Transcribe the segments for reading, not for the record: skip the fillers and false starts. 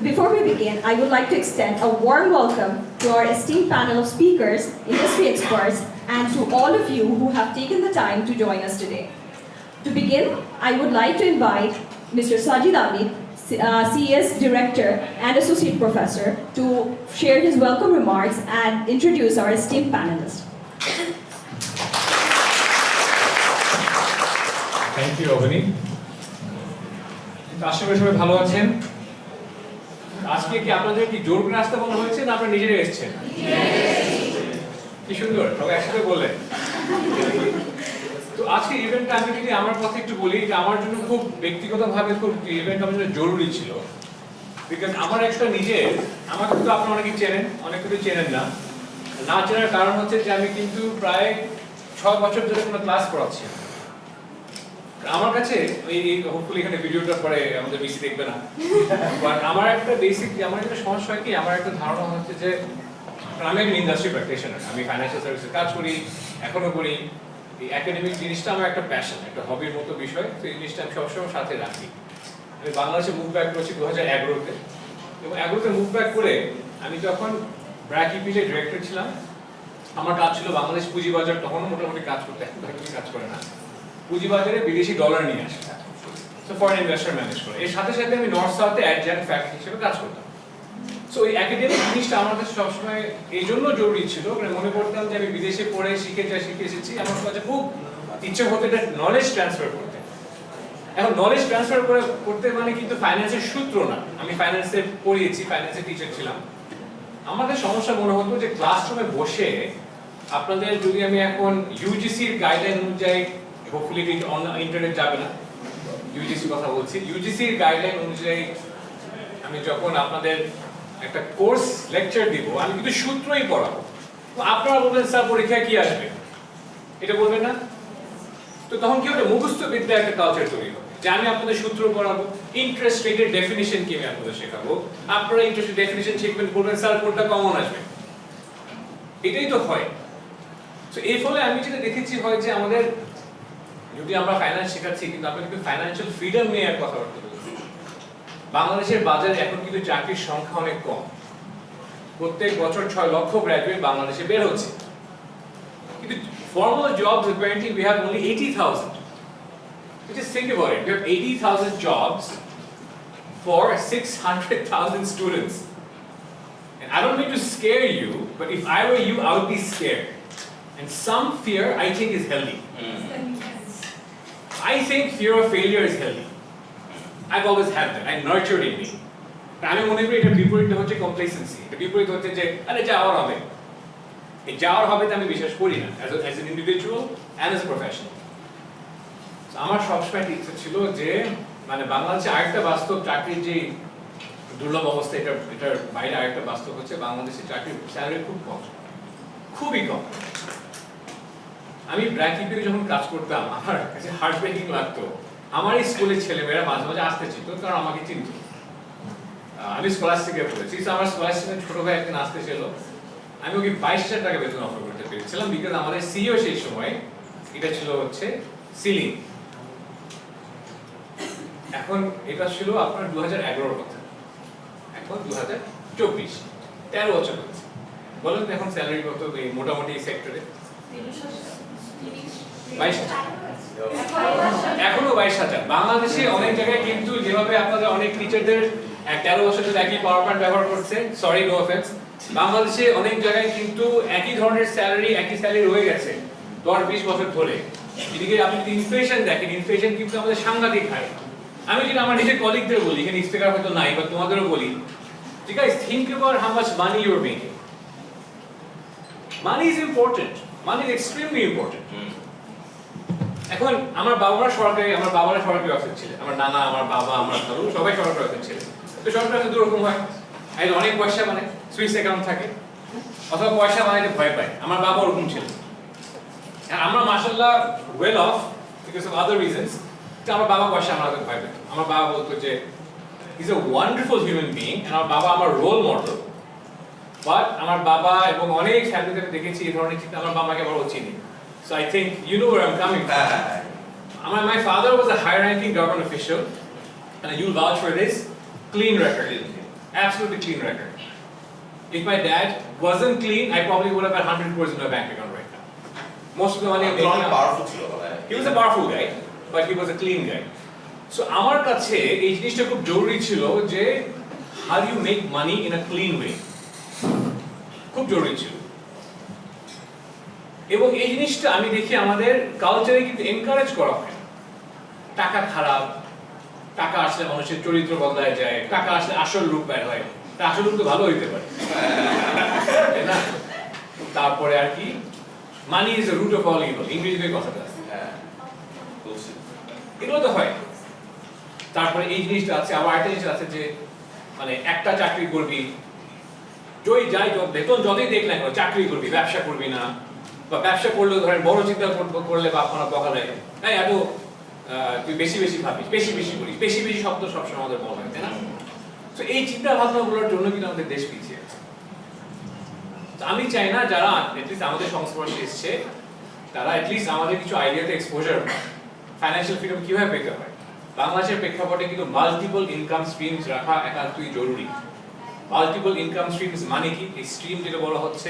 Before we begin, I would like to extend a warm welcome to our esteemed panel of speakers, industry experts, and to all of you who have taken the time to join us today. To begin, I would like to invite Mr. Sajid Amit, CES Director and Associate Professor, to share his welcome remarks and introduce our esteemed panelists. Thank you, Avani. আশা করি সবাই ভালো আছেন। আজকে কি আপনাদের কি জোর করে আসতে বলা হয়েছে না আপনারা নিজেরাই এসেছেন? কি সুন্দর, সবাই একসাথে বললেন। তো আজকে ইভেন্টটা আমি যদি আমার কথা একটু বলি, যে আমার জন্য খুব ব্যক্তিগতভাবে খুব ইভেন্ট আমার জন্য জরুরি ছিল। বিকজ আমার একটা নিজের, আমাকে তো আপনারা অনেকেই চেনেন, অনেকে তো চেনেন না। না চেনার কারণ হচ্ছে যে আমি কিন্তু প্রায় 6 বছর ধরে কোনো ক্লাস করাচ্ছি। আমার কাছে এই হোপফুলি এখানে ভিডিওটা পরে আমাদের বেশি দেখবে না, বাট আমার একটা বেসিক, আমার একটা সমস্যা হয় কি, আমার একটা ধারণা হচ্ছে যে আমি একটা ইন্ডাস্ট্রি প্র্যাকটিশনার, আমি ফাইন্যান্সিয়াল সার্ভিসে কাজ করি, এখনো করি। এই একাডেমিক জিনিসটা আমার একটা প্যাশন, একটা হবির মতো বিষয়, তো এই জিনিসটা আমি সবসময় সাথে রাখি। আমি বাংলাদেশে মুভ ব্যাক করেছি 2011-তে, এবং 11-তে মুভ ব্যাক করে আমি যখন ব্র্যাক ইপিতে ডিরেক্টর ছিলাম, আমার কাজ ছিল বাংলাদেশ পুঁজিবাজার, তখনও মোটামুটি কাজ করতে, এখন কাজ করে না, পুঁজিবাজারে বিদেশি ডলার নিয়ে আসে, সো ফরেন ইনভেস্টর ম্যানেজ করে। এর সাথে সাথে আমি নর্থ সাউথে অ্যাডজান্ট ফ্যাক্টরি হিসেবে কাজ করতাম। সো এই একাডেমিক জিনিসটা আমার কাছে সবসময় এই জন্য জরুরি ছিল, মানে মনে করতাম যে আমি বিদেশে পড়ে শিখে এসেছি, আমার কাছে খুব ইচ্ছে হতো এটা নলেজ ট্রান্সফার করতে। এখন নলেজ ট্রান্সফার করতে মানে কিন্তু ফাইন্যান্সের সূত্র না, আমি ফাইন্যান্সে পড়িয়েছি, ফাইন্যান্সের টিচার ছিলাম। আমাদের সমস্যা মনে হতো যে ক্লাসরুমে বসে আপনাদের যদি আমি এখন ইউজিসির গাইডলাইন অনুযায়ী, হোপফুলি ইন্টারনেট যাবে না, ইউজিসির কথা বলছি, ইউজিসির গাইডলাইন অনুযায়ী আমি যখন আপনাদের একটা কোর্স লেকচার দিব, আমি কিন্তু সূত্রই পড়াবো, তো আপনারা বলবেন স্যার পরীক্ষায় কি আসবে, এটা বলবেন না? তো তখন কি হবে, মুখস্থ বিদ্যা একটা কালচার তৈরি হবে, যে আমি আপনাদের সূত্র পড়াবো, ইন্টারেস্ট রেটের ডেফিনিশন কি আমি আপনাদের শেখাবো, আপনারা ইন্টারেস্ট ডেফিনিশন শিখবেন, বলবেন স্যার কোনটা কমন আসবে, এটাই তো হয়। তো এই ফলে আমি যেটা দেখেছি হয় যে আমাদের, যদি আমরা ফাইন্যান্স শেখাচ্ছি কিন্তু আমরা কিন্তু ফাইন্যান্সিয়াল ফ্রিডম নিয়ে আর কথাবার্তা বলছি। বাংলাদেশের বাজারে এখন কিন্তু চাকরির সংখ্যা অনেক কম, প্রত্যেক বছর 6 লক্ষ গ্র্যাজুয়েট বাংলাদেশে বের হচ্ছে, কিন্তু formal jobs apparently we have only 80,000. Just think about it, we have 80,000 jobs for 600,000 students. And I don't mean to scare you, but if I were you, I would be scared. And some fear, I think, is healthy. I think fear of failure is healthy. I've always had that. I nurtured in me. আমি মনে করি এটা বিপরীত হচ্ছে complacency. এটা বিপরীত হচ্ছে যে আরে যাওয়ার হবে। এই যাওয়ার হবে তা আমি বিশ্বাস করি না, as an individual and as a professional. আমার সবসময় ইচ্ছা ছিল যে মানে বাংলাদেশে আরেকটা বাস্তব চাকরির যে দুর্লভ অবস্থা, এটার বাইরে আরেকটা বাস্তব হচ্ছে বাংলাদেশে চাকরির স্যালারি খুব কম, খুবই কম। আমি ব্র্যাক ইপিতে যখন কাজ করতাম, আমার কাছে হার্ট ব্রেকিং লাগতো, আমার এই স্কুলের ছেলেমেয়েরা মাঝে মাঝে আসতে ছিল, কারণ আমাকে চিনত। আমি স্কলাস্টিকে পড়েছি, আমার স্কলাস্টিকের ছোট ভাই একদিন আসতে ছিল, আমি ওকে 22,000 টাকা বেতন অফার করতে পেরেছিলাম, বিকজ আমাদের সিইও সেই সময় এটা ছিল হচ্ছে সিলিং। এখন এটা ছিল আপনার 2011 কথা, এখন 2024, 13 বছর হচ্ছে। বলেন তো এখন স্যালারি কত মোটামুটি এই সেক্টরে? 22,000, এখনো 22,000। বাংলাদেশে অনেক জায়গায় কিন্তু যেভাবে আপনাদের অনেক টিচারদের 13 বছর ধরে একই পাওয়ার পয়েন্ট ব্যবহার করছে, সরি নো অফেন্স, বাংলাদেশে অনেক জায়গায় কিন্তু একই ধরনের স্যালারি, একই স্যালারি রয়ে গেছে 10-20 বছর ধরে। এদিকে আপনি যদি ইনফ্লেশন দেখেন, ইনফ্লেশন কিন্তু আমাদের সাংঘাতিক হারে। আমি যদি আমার নিজের কলিগদের বলি, এখানে স্পিকার হয়তো নাই, বা তোমাদেরও বলি, ঠিক আছে, think about how much money you are making. Money is important, money is extremely important. এখন আমার বাবারা সরকারি অফিস ছিল, আমার নানা, আমার বাবা, আমার দাদু সবাই সরকারি অফিস ছিল। তো সরকারি অফিস দুরকম হয়, অনেক পয়সা মানে সুইস অ্যাকাউন্ট থাকে, অথবা পয়সা বানাইতে ভয় পায়। আমার বাবা ওরকম ছিল। আমরা মাশাআল্লাহ well of because of other reasons, তো আমার বাবা পয়সা আমাদের ভয় পেত। আমার বাবা বলতো যে is a wonderful human being, আমার বাবা আমার রোল মডেল। বাট আমার বাবা এবং অনেক ফ্যামিলিতে আমি দেখেছি এই ধরনের চিন্তা, আমার বাবাকে বড় চিনি। So I think you know where I'm coming from. My father was a high-ranking government official, and you'll vouch for this, clean record. Absolutely clean record. If my dad wasn't clean, I probably would have had 100 crores in my bank account right now. Most of the money I'm making out. He was a powerful guy, but he was a clean guy. So আমার কাছে এই জিনিসটা খুব জরুরি ছিল যে how do you make money in a clean way? খুব জরুরি ছিল। এবং এই জিনিসটা আমি দেখি আমাদের কালচারে কিন্তু এনকারেজ করা হয় না। টাকা খারাপ, টাকা আসলে মানুষের চরিত্র বদলায় যায়, টাকা আসলে আসল রূপ বের হয়। তা আসল রূপ তো ভালো হইতে পারে, তাই না? তারপরে আর কি money is the root of all evil, ইংরেজিতে কথাটা আছে। এগুলো তো হয়। তারপরে এই জিনিসটা আছে, আবার একটা জিনিস আছে যে মানে একটা চাকরি করবি, যাই বেতন যতই দেখ না কেন চাকরি করবি, ব্যবসা করবি না, বা ব্যবসা করলেও ধরেন বড় চিন্তা করলে বাপ মারা বকা দেয়, হ্যাঁ এত তুই বেশি বেশি ভাবিস, বেশি বেশি করিস, বেশি বেশি শব্দ সবসময় আমাদের বলা হয়, তাই না? তো এই চিন্তা ভাবনাগুলোর জন্য কিন্তু আমাদের দেশ পিছিয়ে আছে। আমি চাই না যারা এটলিস্ট আমাদের সংস্পর্শে এসছে তারা এটলিস্ট আমাদের কিছু আইডিয়াতে এক্সপোজার পায়, ফাইন্যান্সিয়াল ফ্রিডম কিভাবে পেতে হয়। বাংলাদেশের প্রেক্ষাপটে কিন্তু মাল্টিপল ইনকাম স্ট্রিমস রাখা একান্তই জরুরি। মাল্টিপল ইনকাম স্ট্রিমস মানে কি? এই স্ট্রিম যেটা বলা হচ্ছে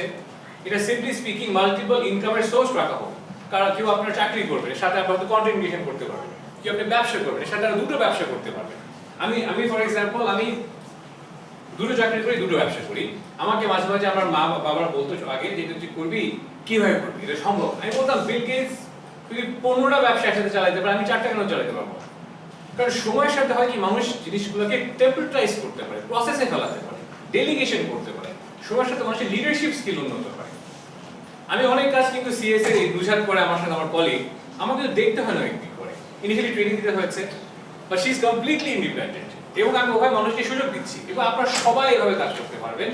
এটা সিম্পলি স্পিকিং মাল্টিপল ইনকামের সোর্স রাখা হোক। কারণ কেউ আপনার চাকরি করবেন, এর সাথে আপনি হয়তো কন্টেন্ট ক্রিয়েশন করতে পারবেন, কেউ আপনি ব্যবসা করবেন, এর সাথে আর দুটো ব্যবসা করতে পারবেন। আমি ফর এক্সাম্পল আমি দুটো চাকরি করি, দুটো ব্যবসা করি। আমাকে মাঝে মাঝে আমার মা বাবারা বলতো আগে যে তুই করবি, কিভাবে করবি, এটা সম্ভব? আমি বলতাম বিল গেটস যদি 15টা ব্যবসা একসাথে চালাতে পারে, আমি 4টা কেন চালাতে পারবো? কারণ সময়ের সাথে হয় কি মানুষ জিনিসগুলোকে টেম্পলেটাইজ করতে পারে, প্রসেসে ফেলাতে পারে, ডেলিগেশন করতে পারে, সময়ের সাথে মানুষের লিডারশিপ স্কিল উন্নত হয়। আমি অনেক কাজ কিন্তু CES এর বুঝার পরে আমার সাথে আমার কলিগ আমাকে দেখতে হয় না একদিন করে, ইনিশিয়ালি ট্রেনিং দিতে হয়েছে, but she is completely independent. এবং আমি ওভাবে মানুষকে সুযোগ দিচ্ছি এবং আপনারা সবাই এভাবে কাজ করতে পারবেন।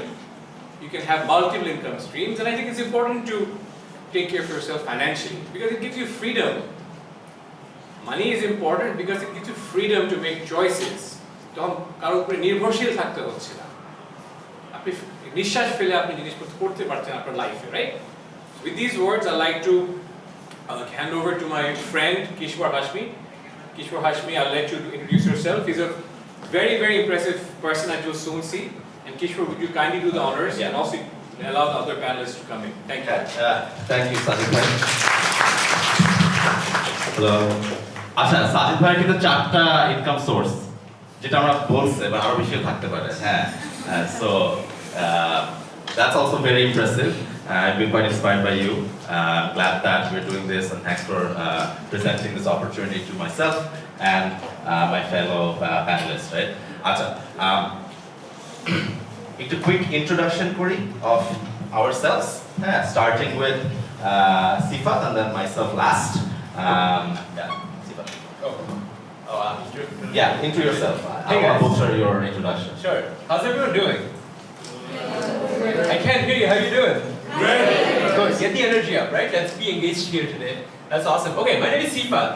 You can have multiple income streams, and I think it's important to take care of yourself financially because it gives you freedom. Money is important because it gives you freedom to make choices. তখন কারোর উপরে নির্ভরশীল থাকতে হচ্ছে না, আপনি নিঃশ্বাস ফেলে আপনি জিনিসপত্র করতে পারছেন আপনার লাইফে, right? With these words, I'd like to hand over to my friend Kishwar Hashmi. Kishwar Hashmi, I'll let you introduce yourself. He's a very, very impressive person that you'll soon see. And Kishwar, would you kindly do the honors and also allow the other panelists to come in? Thank you. Thank you, Sajid bhai. Hello. আচ্ছা, সাজিদ ভাই কিন্তু 4টা income source যেটা আমরা বলছে বা আরো বেশি থাকতে পারে। হ্যাঁ, so that's also very impressive. I've been quite inspired by you. Glad that we're doing this, and thanks for presenting this opportunity to myself and my fellow panelists. Right? আচ্ছা, একটু quick introduction করি of ourselves. Starting with Sifat and then myself last. Yeah, Sifat. Yeah, into yourself. I want to butcher your introduction. Sure. How's everyone doing? I can't hear you. How you doing? Great. Good. Get the energy up, right? Let's be engaged here today. That's awesome. Okay, my name is Sifat.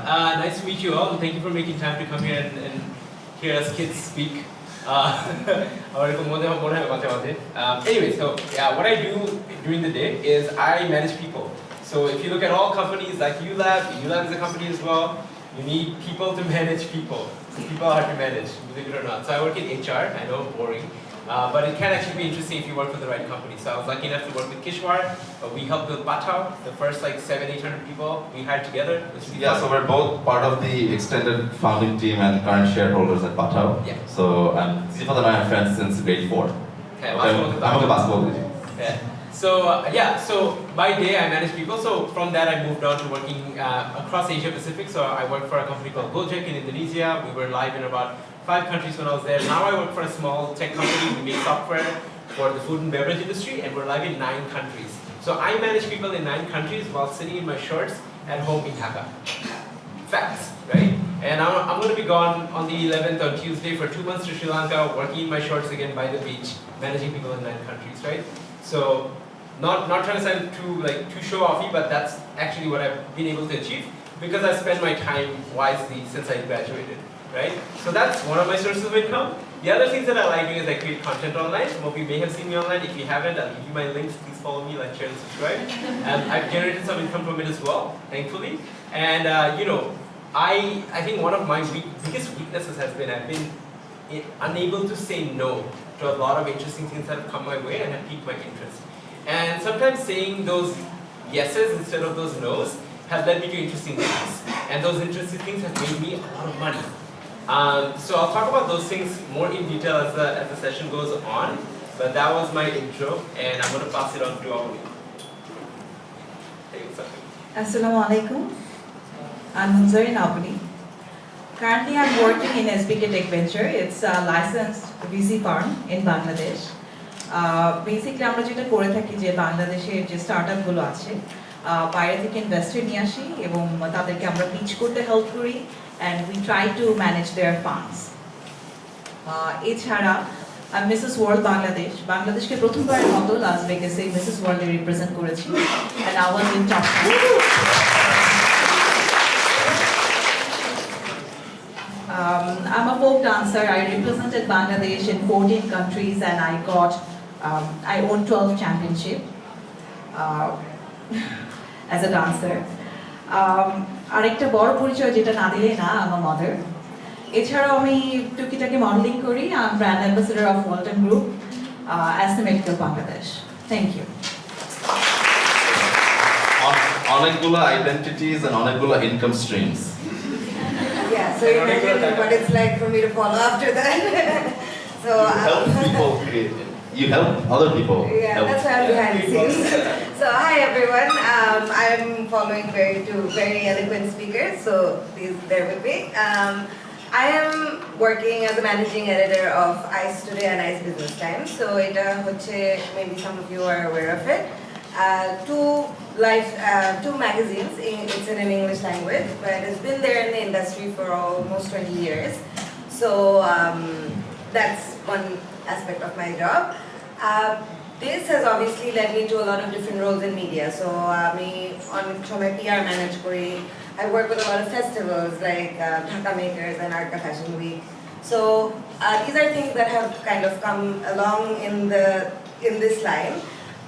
Nice to meet you all. Thank you for making time to come here and hear us kids speak. Anyway, so yeah, what I do during the day is I manage people. So if you look at all companies like ULAB is a company as well. You need people to manage people. People are hard to manage, believe it or not. So I work in HR. I know, boring. But it can actually be interesting if you work for the right company. So I was lucky enough to work with Kishwar. We helped build Patao, the first like 700-800 people we hired together. Yeah, so we're both part of the extended founding team and current shareholders at Patao. Yeah. So Sifat and I are friends since grade 4. Okay, I'm a basketball coach. Yeah. So so by day I manage people. So from that I moved on to working across Asia Pacific. So I worked for a company called Gojek in Indonesia. We were live in about 5 countries when I was there. Now I work for a small tech company. We make software for the food and beverage industry, and we're live in 9 countries. So I manage people in 9 countries while sitting in my shorts at home in Dhaka. Facts, right? And I'm going to be gone on the 11th on Tuesday for 2 months to Sri Lanka, working in my shorts again by the beach, managing people in 9 countries, right? So not trying to sound too show offy, but that's actually what I've been able to achieve because I spent my time wisely since I graduated. Right? So that's one of my sources of income. The other things that I like doing is I create content online. Some of you may have seen me online. If you haven't, I'll give you my links. Please follow me, like, share, and subscribe. And I've generated some income from it as well, thankfully. And I think one of my biggest weaknesses has been I've been unable to say no to a lot of interesting things that have come my way and have piqued my interest. And sometimes saying those yeses instead of those nos have led me to interesting things. And those interesting things have made me a lot of money. So I'll talk about those things more in detail as the session goes on. But that was my intro, and I'm going to pass it on to Avani. Assalamu alaikum. I'm Munzarin Abuni. Currently, I'm working in SBK Tech Venture. It's a licensed VC firm in Bangladesh. Basically, আমরা যেটা করে থাকি যে বাংলাদেশের যে startup গুলো আছে বাইরে থেকে ইনভেস্টর নিয়ে আসি এবং তাদেরকে আমরা পিচ করতে হেল্প করি and we try to manage their funds. এছাড়া আমি মিসেস ওয়ার্ল্ড বাংলাদেশকে প্রথমবারের মতো লাস ভেগাসে মিসেস ওয়ার্ল্ডে রিপ্রেজেন্ট করেছি and I was in top 2. I'm a folk dancer. I represented Bangladesh in 14 countries and I won 12 championship as a dancer. আরেকটা বড় পরিচয় যেটা না দিলে না আমার মাদার এছাড়াও আমি টুকিটাকি মডেলিং করি I'm brand ambassador of Walton Group as the Medical Bangladesh. Thank you. অনেকগুলো আইডেন্টিটিস and অনেকগুলো income streams Yeah, so you imagine what it's like for me to follow after that. So you help people create you help other people yeah, help. that's why I'm behind the scenes. So hi everyone, I'm following two very eloquent speakers, so please bear with me. I am working as a managing editor of ICE Today and ICE Business Times. So maybe some of you are aware of it. Two magazines. It's in an English language, but it's been there in the industry for almost 20 years. So that's one aspect of my job. This has obviously led me to a lot of different roles in media. So on my PR manage kori, I work with a lot of festivals like Dhaka Makers and Arca Fashion Week. So these are things that have kind of come along in this line.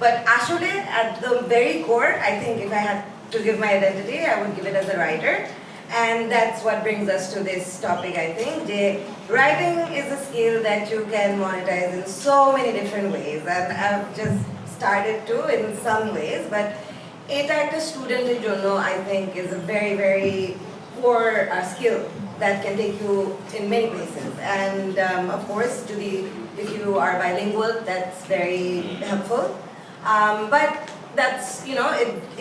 But actually, at the very core, I think if I had to give my identity, I would give it as a writer. And that's what brings us to this topic, I think. Writing is a skill that you can monetize in so many different ways. And I've just started to in some ways, but এটা একটা স্টুডেন্টের জন্য I think is a very, very core skill that can take you in many places. And of course, if you are bilingual, that's very helpful. But that's,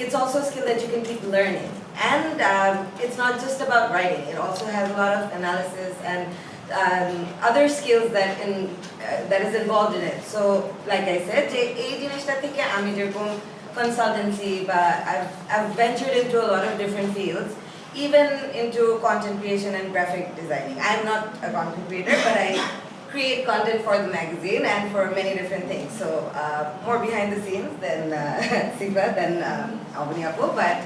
it's also a skill that you can keep learning. And it's not just about writing, it also has a lot of analysis and other skills that is involved in it. So, like I said, এই জিনিসটা থেকে আমি যেরকম consultancy, but I've ventured into a lot of different fields, even into content creation and graphic designing. I'm not a content creator, but I create content for the magazine and for many different things. So more behind the scenes than Siva, than Avani Apu, but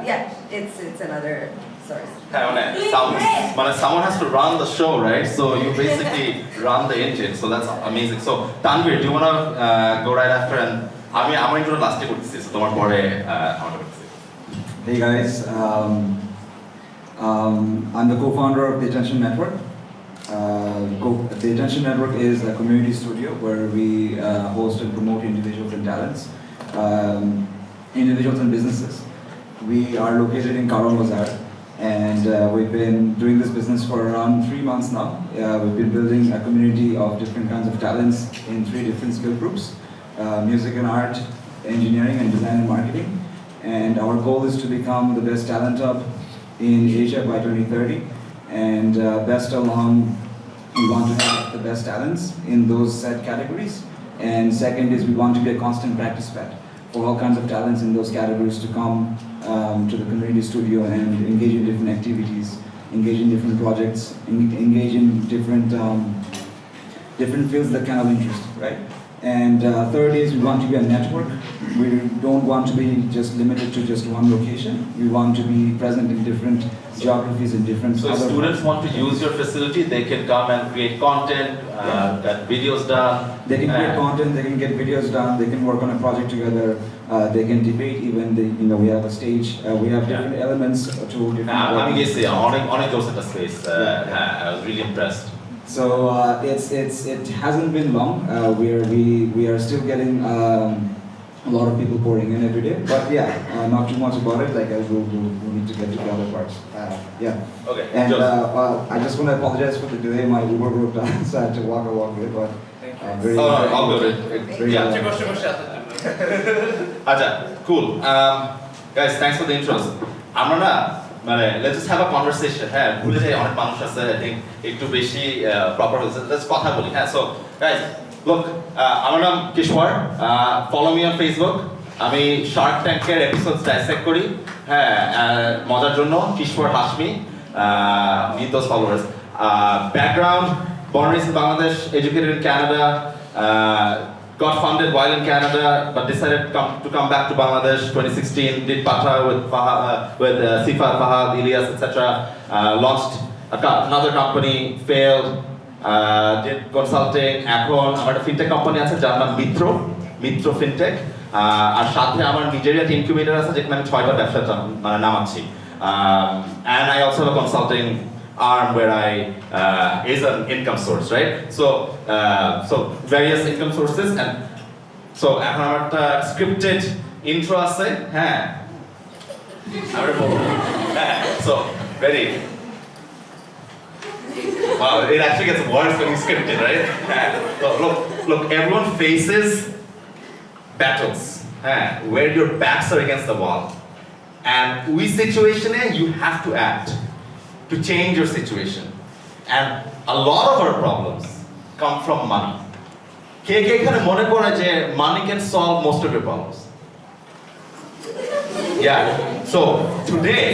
yeah, it's another source. Someone has to run the show, right? So you basically run the engine, so that's amazing. So Tanvir, do you want to go right after? And I'm into the last year, so tomorrow morning. Hey guys, I'm the co-founder of the Attention Network. The Attention Network is a community studio where we host and promote individuals and talents, individuals and businesses. We are located in Karol Bazaar, and we've been doing this business for around 3 months now. We've been building a community of different kinds of talents in 3 different skill groups: music and art, engineering and design and marketing. And our goal is to become the best talent hub in Asia by 2030. And best along, we want to have the best talents in those set categories. And second is we want to be a constant practice pad for all kinds of talents in those categories to come to the community studio and engage in different activities, engage in different projects, engage in different fields that kind of interest, right? And third is we want to be a network. We don't want to be just limited to just one location. We want to be present in different geographies and different. So if students want to use your facility, they can come and create content, get videos done. They can create content, they can get videos done, they can work on a project together, they can debate even, we have a stage, we have different elements to different I'm on a space. I was really impressed. So it hasn't been long. We are still getting a lot of people pouring in every day. But yeah, not too much about it. Like we'll need to get to the other parts. Yeah. Okay. And Joseph. I just want to apologize for the delay. My Uber broke down, so I had to walk away. But very. Oh, no, all good. very Yeah. আচ্ছা, cool. Guys, thanks for the intros. আমরা না মানে let's just have a conversation. হ্যাঁ, ভুলে যাই অনেক মানুষ আছে I think একটু বেশি proper হচ্ছে। Let's কথা বলি। হ্যাঁ, so guys, look, আমার নাম কিশোর। Follow me on Facebook. আমি Shark Tank-এর episodes dissect করি। হ্যাঁ, মজার জন্য কিশোর Hashmi. Need those followers. Background: born raised in Bangladesh, educated in Canada. Got funded while in Canada, but decided to come back to Bangladesh. 2016, did Patra with Sifa, Fahad, Ilyas, etc. Launched another company, failed. Did consulting. এখন আমার একটা fintech company আছে যার নাম মিত্র fintech. আর সাথে আমার নিজেরই একটা incubator আছে যেখানে আমি 6টা ব্যবসা মানে নামাচ্ছি. And I also have a consulting arm where I is an income source, right? So various income sources, and so এখন আমার একটা scripted intro আছে, হ্যাঁ আমরা বলবো, হ্যাঁ, so very wow, it actually gets worse when you script it, right? হ্যাঁ, so look, everyone faces battles, হ্যাঁ, where your backs are against the wall, and which situation you have to act to change your situation. And a lot of our problems come from money. কে এখানে মনে করে যে money can solve most of your problems? Yeah. So today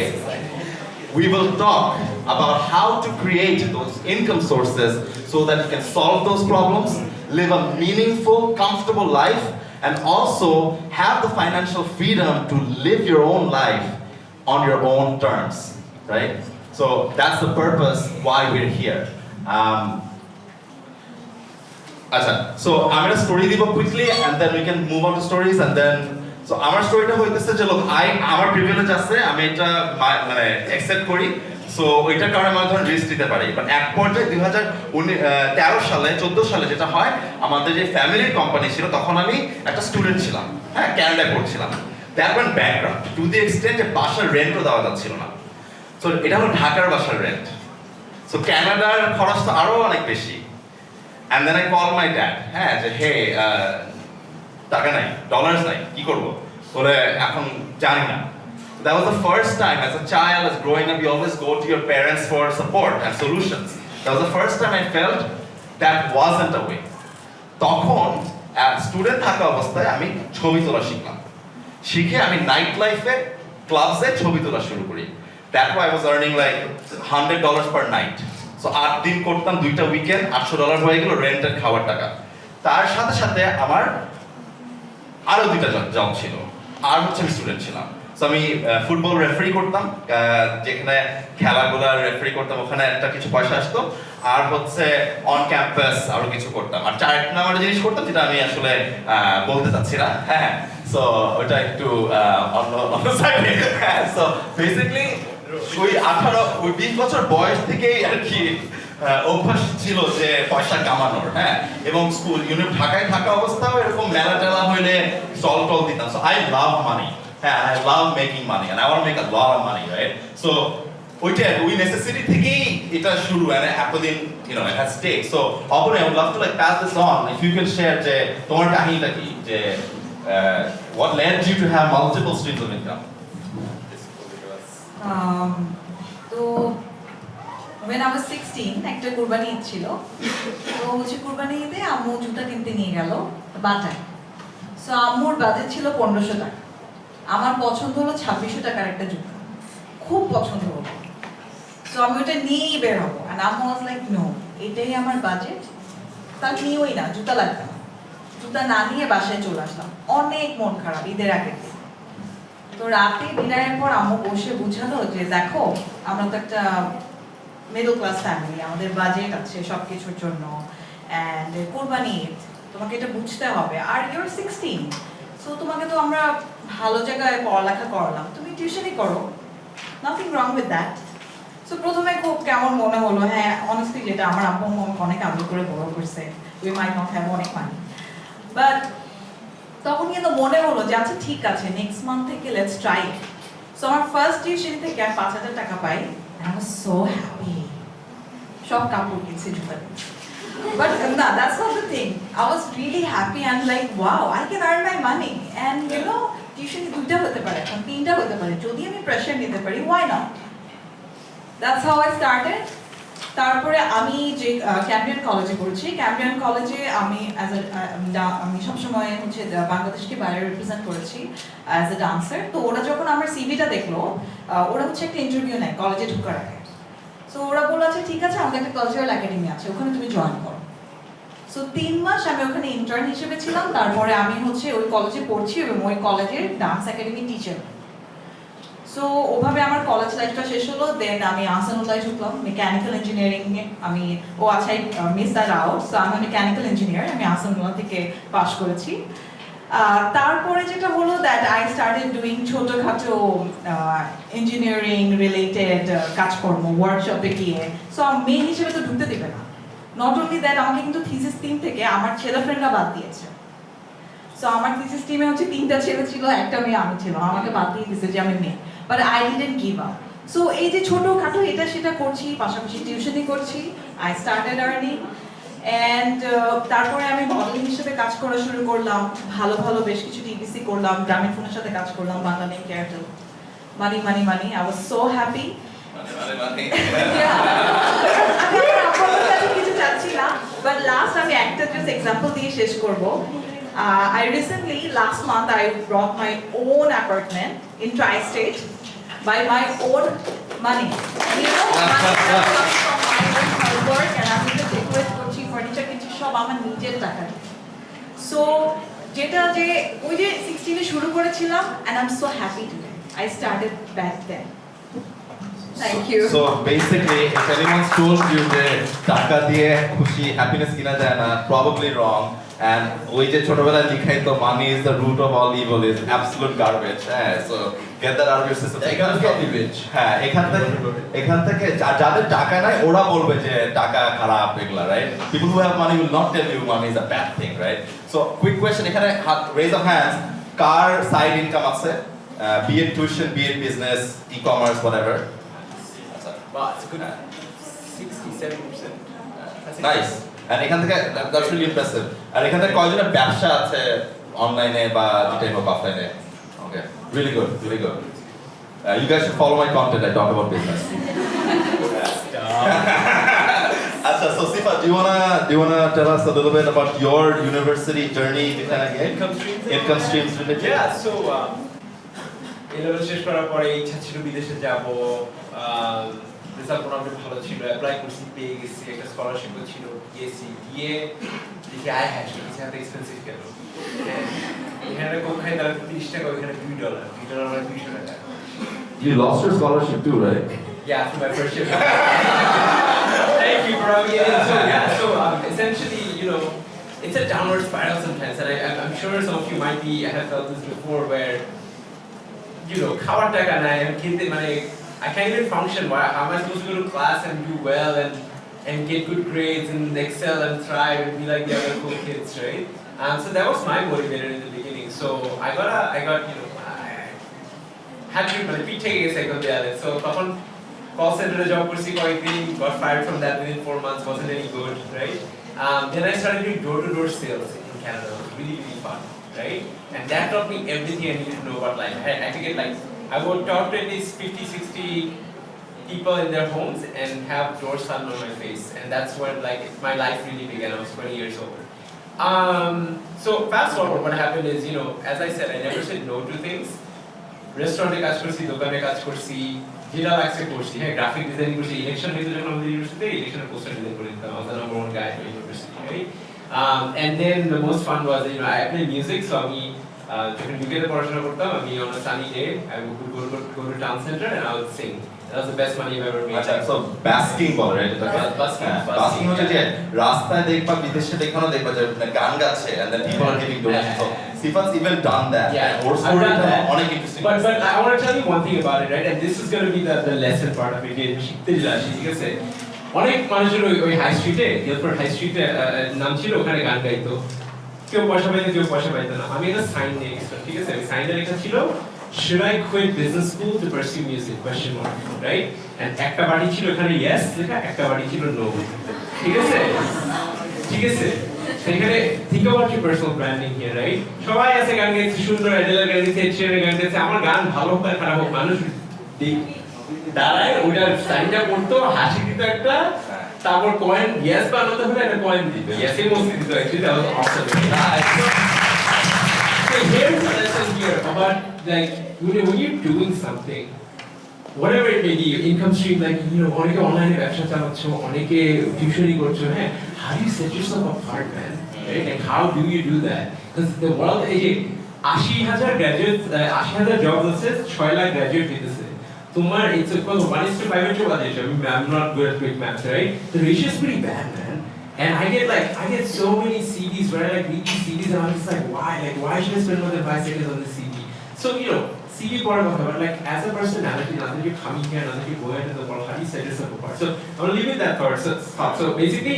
we will talk about how to create those income sources so that you can solve those problems, live a meaningful, comfortable life, and also have the financial freedom to live your own life on your own terms, right? So that's the purpose why we're here. So I'm gonna story দিব quickly, and then we can move on to stories, and then so আমার স্টোরিটা হইতেছে যে লোক আমার privilege আছে, আমি এটা মানে অ্যাকসেপ্ট করি, সো ওইটার কারণে আমি ধরুন রিস্ক নিতে পারি। বাট এক পর্যায়ে 2013 সালে 14 সালে যেটা হয়, আমাদের যে ফ্যামিলির কোম্পানি ছিল তখন আমি একটা স্টুডেন্ট ছিলাম, হ্যাঁ, কানাডায় পড়ছিলাম। That want background to the extent যে বাসার রেন্টও দেওয়া যাচ্ছিল না। সো এটা হলো ঢাকার বাসার রেন্ট, সো ক্যানাডার খরচ তো আরো অনেক বেশি। And then I call my dad, হ্যাঁ, যে হে টাকা নাই, ডলার্স নাই, কি করবো? বলে এখন জানি না। That was the first time as a child, as growing up, you always go to your parents for support and solutions. That was the first time I felt that wasn't a way. তখন student থাকা অবস্থায় আমি ছবি তোলা শিখলাম, শিখে আমি night লাইফে ক্লাবসে ছবি তোলা শুরু করি। That way I was earning like $100 per night. So 8 দিন করতাম, 2টা উইকেন্ড, $800 হয়ে গেল রেন্ট আর খাওয়ার টাকা। তার সাথে সাথে আমার আরো 2টা জব ছিল, আর হচ্ছে আমি স্টুডেন্ট ছিলাম। সো আমি ফুটবল রেফারি করতাম, যেখানে খেলাগুলো রেফারি করতাম, ওখানে একটা কিছু পয়সা আসতো, আর হচ্ছে অন ক্যাম্পাস আরো কিছু করতাম। আর 4 নাম্বার জিনিস করতাম যেটা আমি আসলে বলতে চাচ্ছি না, হ্যাঁ, সো ওটা একটু অন্য সাইডে। সো বেসিক্যালি ওই 20 বছর বয়স থেকেই আর কি অভ্যাস ছিল যে পয়সা কামানোর, হ্যাঁ, এবং স্কুল ঢাকায় থাকা অবস্থাও এরকম মেলা টেলা হইলে স্টল টল দিতাম। সো আই লাভ মানি, হ্যাঁ, I love making money, and I want to make a lot of money, right? So ওইটা ওই নেসেসিটি থেকেই এটা শুরু, and এতদিন it has stayed. So Abune, I would love to like pass this on. If you can share যে তোমার কাহিনীটা কি, যে what led you to have multiple streams of income? তো when I was 16 একটা কুরবানি ঈদ ছিল, তো হচ্ছে কুরবানি ঈদে আম্মু জুতা কিনতে নিয়ে গেল বাটায়। সো আম্মুর বাজেট ছিল 1500 টাকা, আমার পছন্দ হলো 2600 টাকার একটা জুতা, খুব পছন্দ হলো। সো আমি ওটা নিয়েই বের হবো, and আম্মু was like no, এটাই আমার বাজেট, তাহলে নিয়েই না, জুতা লাগবে না। জুতা না নিয়ে বাসায় চলে আসলাম, অনেক মন খারাপ ঈদের আগে। তো রাতে ডিনারের পর আম্মু বসে বুঝালো যে দেখো আমরা তো একটা মিডল ক্লাস ফ্যামিলি, আমাদের বাজেট আছে সবকিছুর জন্য, এন্ড কুরবানি ঈদ, তোমাকে এটা বুঝতে হবে, আর ইউর 16, সো তোমাকে তো আমরা ভালো জায়গায় পড়ালেখা করালাম, তুমি টিউশনই করো, nothing wrong with that. So প্রথমে খুব কেমন মনে হলো, হ্যাঁ অনেস্টলি যেটা আমার আব্বু আম্মু আমাকে অনেক আদর করে বড় করছে, উই মাইট নট হ্যাভ অনেক মানি, বাট তখন কিন্তু মনে হলো যে আচ্ছা ঠিক আছে নেক্সট মান্থ থেকে লেটস ট্রাই। সো আমার ফার্স্ট টিউশন থেকে আমি 5,000 টাকা পাই, আই ওয়াজ সো হ্যাপি, সব কাপড় কিনছি, জুতা কিনছি। But no, that's not the thing. I was really happy and like, wow, I can earn my money. And you know, tuition দুইটা হতে পারে, এখন তিনটা হতে পারে, যদি আমি প্রেশার নিতে পারি, why not? That's how I started. তারপরে আমি যে ক্যাম্ব্রিয়ান কলেজে পড়ছি, ক্যাম্ব্রিয়ান কলেজে আমি আমি সবসময় হচ্ছে বাংলাদেশকে বাইরে রিপ্রেজেন্ট করেছি অ্যাজ এ ডান্সার। তো ওরা যখন আমার সিভিটা দেখলো, ওরা হচ্ছে একটা ইন্টারভিউ নেয় কলেজে ঢোকার আগে। সো ওরা বললো আচ্ছা ঠিক আছে, আমাদের একটা কালচারাল একাডেমি আছে, ওখানে তুমি জয়েন করো। সো 3 মাস আমি ওখানে ইন্টার্ন হিসেবে ছিলাম, তারপরে আমি হচ্ছে ওই কলেজে পড়ছি এবং ওই কলেজের ডান্স একাডেমি টিচার। সো ওভাবে আমার কলেজ লাইফটা শেষ হলো। দেন আমি আহসানুল্লাহ ঢুকলাম মেকানিক্যাল ইঞ্জিনিয়ারিং এ। আমি আচ্ছা মিস দ্যাট আউট, সো আমি মেকানিক্যাল ইঞ্জিনিয়ার, আমি আহসানুল্লাহ থেকে পাশ করেছি। তারপরে যেটা হলো দ্যাট আই স্টার্টেড ডুইং ছোটখাটো ইঞ্জিনিয়ারিং রিলেটেড কাজকর্ম ওয়ার্কশপে গিয়ে। সো মেইন হিসেবে তো ঢুকতে দেবে না। নট অনলি দ্যাট, আমাকে কিন্তু থিসিস টিম থেকে আমার ছেলে ফ্রেন্ডরা বাদ দিয়েছে। সো আমার থিসিস টিমে হচ্ছে 3টা ছেলে ছিল, একটা মেয়ে আমি ছিল, আমাকে বাদ দিয়ে দিয়েছে যে আমি মেয়ে, but I didn't give up. So এই যে ছোটখাটো এটা সেটা করছি, পাশাপাশি টিউশনই করছি, আই স্টার্টেড আর্নিং। অ্যান্ড তারপরে আমি মডেলিং হিসেবে কাজ করা শুরু করলাম, ভালো ভালো বেশ কিছু টিভিসি করলাম, গ্রামীণ ফোনের সাথে কাজ করলাম, Bangladesh Airtel, money money money, I was so happy. আমি আমার আপনাদের কাছে কিছু চাচ্ছি না, বাট লাস্ট আমি একটা জাস্ট এক্সাম্পল দিয়ে শেষ করব। I recently, last month, I bought my own apartment in Tri-State by my own money. You know, money that comes from my own hard work, and আমি যে ডেকোরেট করছি, furniture কিনছি, সব আমার নিজের টাকা। সো যেটা যে ওই যে 16 এ শুরু করেছিলাম, and I'm so happy today. I started back then. Thank you. So basically, if anyone's told you that টাকা দিয়ে খুশি happiness কিনা যায় না, probably wrong. And ওই যে ছোটবেলায় লিখাই তো money is the root of all evil is absolute garbage. হ্যাঁ, so get that out of your system. হ্যাঁ, এখান থেকে যাদের টাকা নাই ওরা বলবে যে টাকা খারাপ এগুলা, right? People who have money will not tell you money is a bad thing, right? So quick question, এখানে raise of hands, car side income আছে? Be it tuition, be it business, e-commerce, whatever. Wow, it's a good 60-70%. Nice. And এখান থেকে that's really impressive. আর এখান থেকে কয়জনের ব্যবসা আছে অনলাইনে বা যেটাই হোক অফলাইনে? Okay, really good, really good. You guys should follow my content. I talk about business. Achha, so Sifa, do you wanna tell us a little bit about your university journey? Income streams related? Yeah, so A-level শেষ করার পরে ইচ্ছা ছিল বিদেশে যাব। Result মোটামুটি ভালো ছিল, অ্যাপ্লাই করছি, পেয়ে গেছি, একটা স্কলারশিপও ছিল, গিয়েছি, গিয়ে দেখি আয় হ্যাঁ কিছু এত এক্সপেন্সিভ কেন, এখানে কোক খাই তাহলে 30 টাকা, ওইখানে $2 মানে 200 টাকা। You lost your scholarship too, right? Yeah, for my first year. Thank you for having me. So yeah, so essentially, you know, it's a downward spiral sometimes, and I'm sure some of you might be have felt this before, where you know, খাওয়ার টাকা নাই, আমি খেতে মানে I can't even function. How am I supposed to go to class and do well and get good grades and excel and thrive and be like the other cool kids, right? So that was my motivator in the beginning. So I got you know, I had to like be taking a second there. So তখন call center job করছি কয়েকদিন, got fired from that within 4 months, wasn't any good, right? Then I started doing door-to-door sales in Canada. It was really, really fun, right? And that taught me everything I needed to know about life. I had to get like, I would talk to at least 50-60 people in their homes and have doors slammed on my face, and that's when like my life really began. I was 20 years old. So fast forward, what happened is, you know, as I said, I never said no to things. Restaurant কাজ করছি, দোকানে কাজ করছি, যেটা লাগছে করছি, হ্যাঁ graphic design করছি, ইলেকশন হইতো যখন আমাদের ইউনিভার্সিটিতে, ইলেকশনের পোস্টার ডিজাইন করে দিতাম, I was the number 1 guy at the university, right? And then the most fun was, you know, I play music, so আমি যখন ইউকেতে পড়াশোনা করতাম, আমি on a sunny day I would go to town center and I would sing. That was the best money I've ever made. আচ্ছা, so basking বলে right? Basking হচ্ছে যে রাস্তায় দেখবা, বিদেশে দেখানো দেখবা যে গান গাচ্ছে and then people are giving donations. So Sifat's even done that. Yeah, or I've স্টোরিটা done that. অনেক interesting. But I want to tell you one thing about it, right? And this is going to be the lesson part of it. শিখতে যাচ্ছি, ঠিক আছে? অনেক মানুষের ওই high স্ট্রিটে, এয়ারপোর্ট হাই স্ট্রিটে নাম ছিল, ওখানে গান গাইতো। কেউ পয়সা পাইতো, কেউ পয়সা পাইতো না। আমি একটা সাইন নিয়ে গেছিলাম, ঠিক আছে? আমি সাইনটা লেখা ছিল, should I quit business school to pursue music? Question mark, right? And একটা বাড়ি ছিল এখানে yes লেখা, একটা বাড়ি ছিল no. ঠিক আছে? ঠিক আছে? সেখানে think about your personal branding here, right? সবাই আছে গান গাইছে, সুন্দর অ্যাডেলের গান গাইছে, এডশেরের গান গাইছে, আমার গান ভালো হোক আর খারাপ হোক, মানুষ দাঁড়ায় ওইটার সাইনটা পড়তো, হাসি দিত একটা, তারপর কয়েন ইয়েস বানাতে হলে একটা কয়েন দিত, ইয়েসের মধ্যে দিত, actually that was Assam. So here's the lesson here about like when you're doing something, whatever it may be, income stream, like অনেকে অনলাইনে ব্যবসা চালাচ্ছো, অনেকে টিউশনি করছো, হ্যাঁ, how do you set yourself apart, man? Right? Like how do you do that? Because the world, এই যে 80,000 graduate, 80,000 jobs আছে, 6 লাখ গ্র্যাজুয়েট দিতেছে। তোমার it's equal to 1:5 এর ratio. I'm not good at quick math, right? The ratio is pretty bad, man. And I get so many CDs where I like read these CDs and I'm just like, why? Like, why should I spend more than 5 seconds on this CD? So, CD part of it, but like, as a personality, now that you're coming here, now that you're going into the world, how do you set yourself apart? So, I'm gonna leave it that thought. So basically,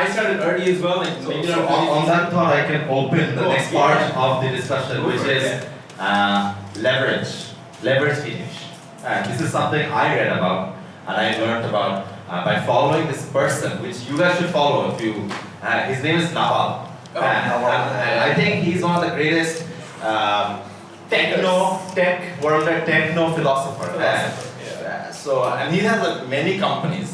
I started early as well. Like, maybe So not on that thought, I can open the next part of the discussion, which is leverage finish. This is something I read about and I learned about by following this person, which you guys should follow if you. His name is Naval. And I think he's one of the greatest techno philosopher. So and he has many companies.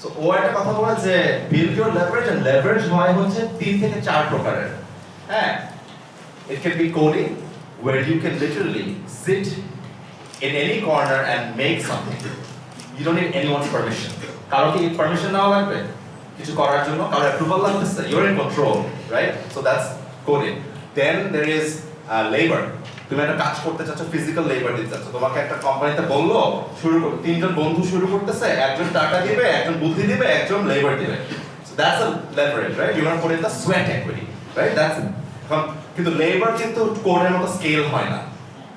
So ও একটা কথা বলে যে build your leverage, and leverage হয় হচ্ছে 3 থেকে 4 প্রকারের। হ্যাঁ, it can be coding, where you can literally sit in any corner and make something. You don't need anyone's permission. কারো কি permission নাও লাগবে কিছু করার জন্য? কারো approval লাগতেছে? You're in control, right? So that's coding. Then there is labor. তুমি একটা কাজ করতে চাচ্ছ, physical labor দিতে চাচ্ছ, তোমাকে একটা কোম্পানিতে বললো শুরু করো, 3 জন বন্ধু শুরু করতেছে, একজন টাকা দিবে, একজন বুদ্ধি দিবে, একজন labor দিবে. So that's a leverage, right? You're not putting the sweat equity, right? That's কিন্তু labor কিন্তু কোডের মতো স্কেল হয় না.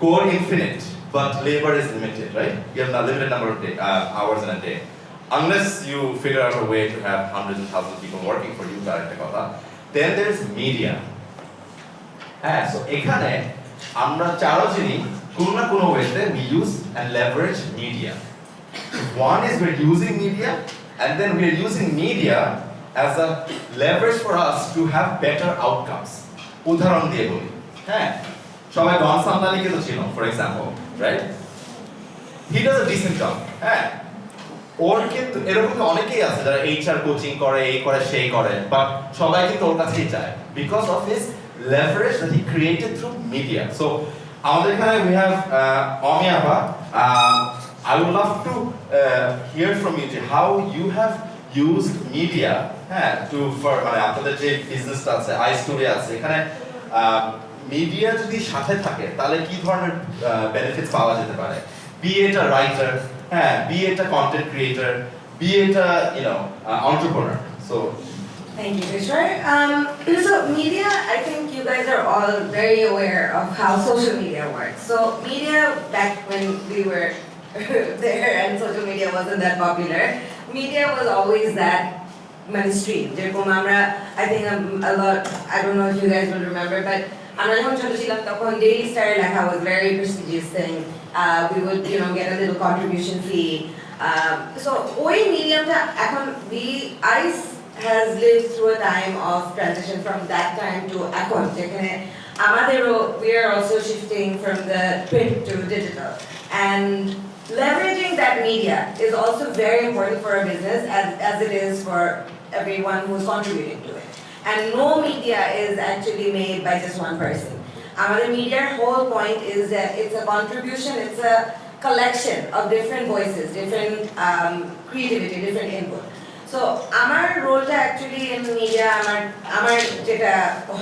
Code infinite, but labor is limited, right? You have a limited number of hours in a day. Unless you figure out a way to have hundreds and thousands of people working for you, then there's media. So এখানে আমরা চারো যিনি কোনো না কোনো ওয়েতে we use and leverage media. One is we're using media, and then we're using media as a leverage for us to have better outcomes. উদাহরণ দিয়ে বলি, হ্যাঁ, সবাই ডন সামদানিকে তো চিনো, for example, right? He does a decent job, হ্যাঁ, ওর কিন্তু এরকম অনেকেই আছে যারা HR কোচিং করে, এই করে, সেই করে, বাট সবাই কিন্তু ওর কাছেই যায় because of his leverage that he created through media. So আমাদের এখানে we have Omiaba. I would love to hear from you how you have used media for মানে আপনাদের যে বিজনেসটা আছে, iStory আছে, এখানে মিডিয়া যদি সাথে থাকে তাহলে কি ধরনের বেনিফিটস পাওয়া যেতে পারে? Be it a writer, be it a content creator, be it a entrepreneur. So Thank you, Kishore. So media, I think you guys are all very aware of how social media works. So media, back when we were there and social media wasn't that popular, media was always that mainstream. I think a lot, I don't know if you guys will remember, but Daily Star was a very prestigious thing. We would, get a little contribution fee. So, medium has lived through a time of transition from that time to এখন যেখানে we are also shifting from the print to digital, and leveraging that media is also very important for a business as it is for everyone who's contributing to it. And no media is actually made by just one person. Our media whole point is that it's a contribution, it's a collection of different voices, different creativity, different input. So আমার রোলটা actually in media আমার যেটা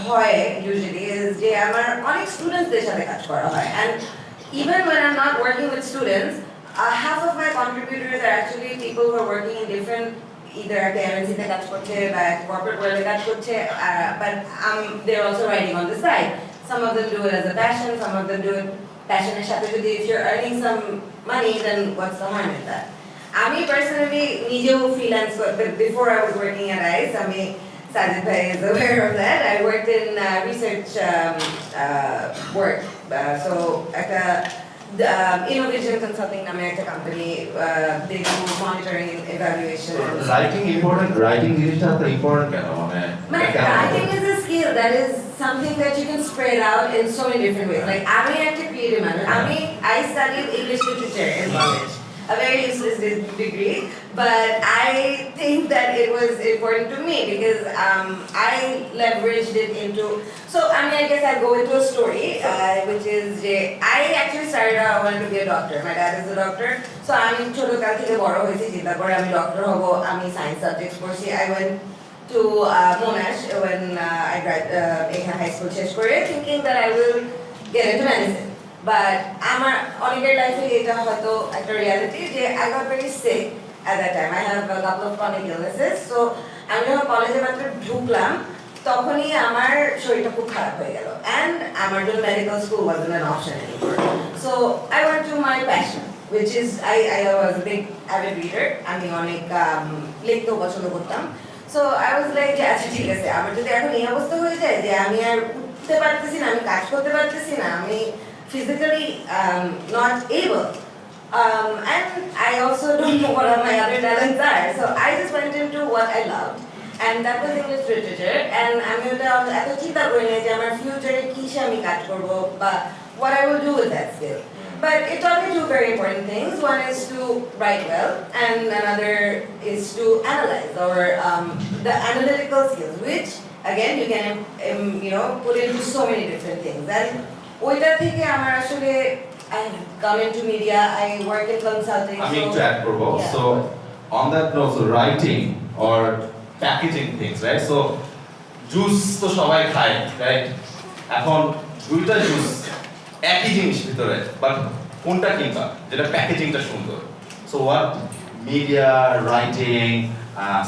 হয় usually is যে আমার অনেক স্টুডেন্টসদের সাথে কাজ করা হয় and even when I'm not working with students, half of my contributors are actually people who are working in different either at the MNC তে কাজ করছে বা corporate world এ কাজ করছে, but they're also writing on the side. Some of them do it as a passion, some of them do it passion এর সাথে যদি if you're earning some money, then what's the harm in that? আমি personally নিজেও freelance before I was working at ICE. আমি Sajid Bhai is aware of that. I worked in research work. So একটা innovation consulting নামে একটা company, they do monitoring and evaluation. Writing জিনিসটা তো important কেন মানে writing is a skill that is something that you can spread out in so many different ways. Like আমি একটা creative man. I studied English literature in college. A very useless degree, but I think that it was important to me because I leveraged it into. So I guess I'll go into a story, which is I actually started out I wanted to be a doctor. My dad is a doctor, so I'm in choto kal theke boro hoyechi chinta kore ami doctor hobo. Ami science subjects porchi. I went to Monash when I graduated high school shesh kore, thinking that I will get into medicine. But আমার অনেকের লাইফে এটা হয়তো একটা reality যে I got very sick at that time. I have a couple of chronic illnesses. So আমি যখন কলেজে মাত্র ঢুকলাম তখনই আমার শরীরটা খুব খারাপ হয়ে গেল and আমার জন্য medical school wasn't an option anymore. So I went to my passion, which is I was a big avid reader. আমি অনেক লিখতেও পছন্দ করতাম. So I was like যে আচ্ছা ঠিক আছে আমার যদি এখন এই অবস্থা হয়ে যায় যে আমি আর উঠতে পারতেছি না, আমি কাজ করতে পারতেছি না, আমি physically not able. And I also don't know what my other talents are. So I just went into what I loved. And that was English literature. And আমি ওটা এত চিন্তা করি না যে আমার ফিউচারে কিসে আমি কাজ করব বা what I will do with that skill. But it taught me two very important things. One is to write well, and another is to analyze or the analytical skills, which again you can put into so many different things. And ওইটা থেকে আমার আসলে I come into media, I work in consulting. I mean to add করব. So on that note, so writing or packaging things, right? So juice তো সবাই খায়, right? এখন দুইটা জুস একই জিনিস ভিতরে, বাট কোনটা কিনবা যেটা প্যাকেজিংটা সুন্দর? So what media writing,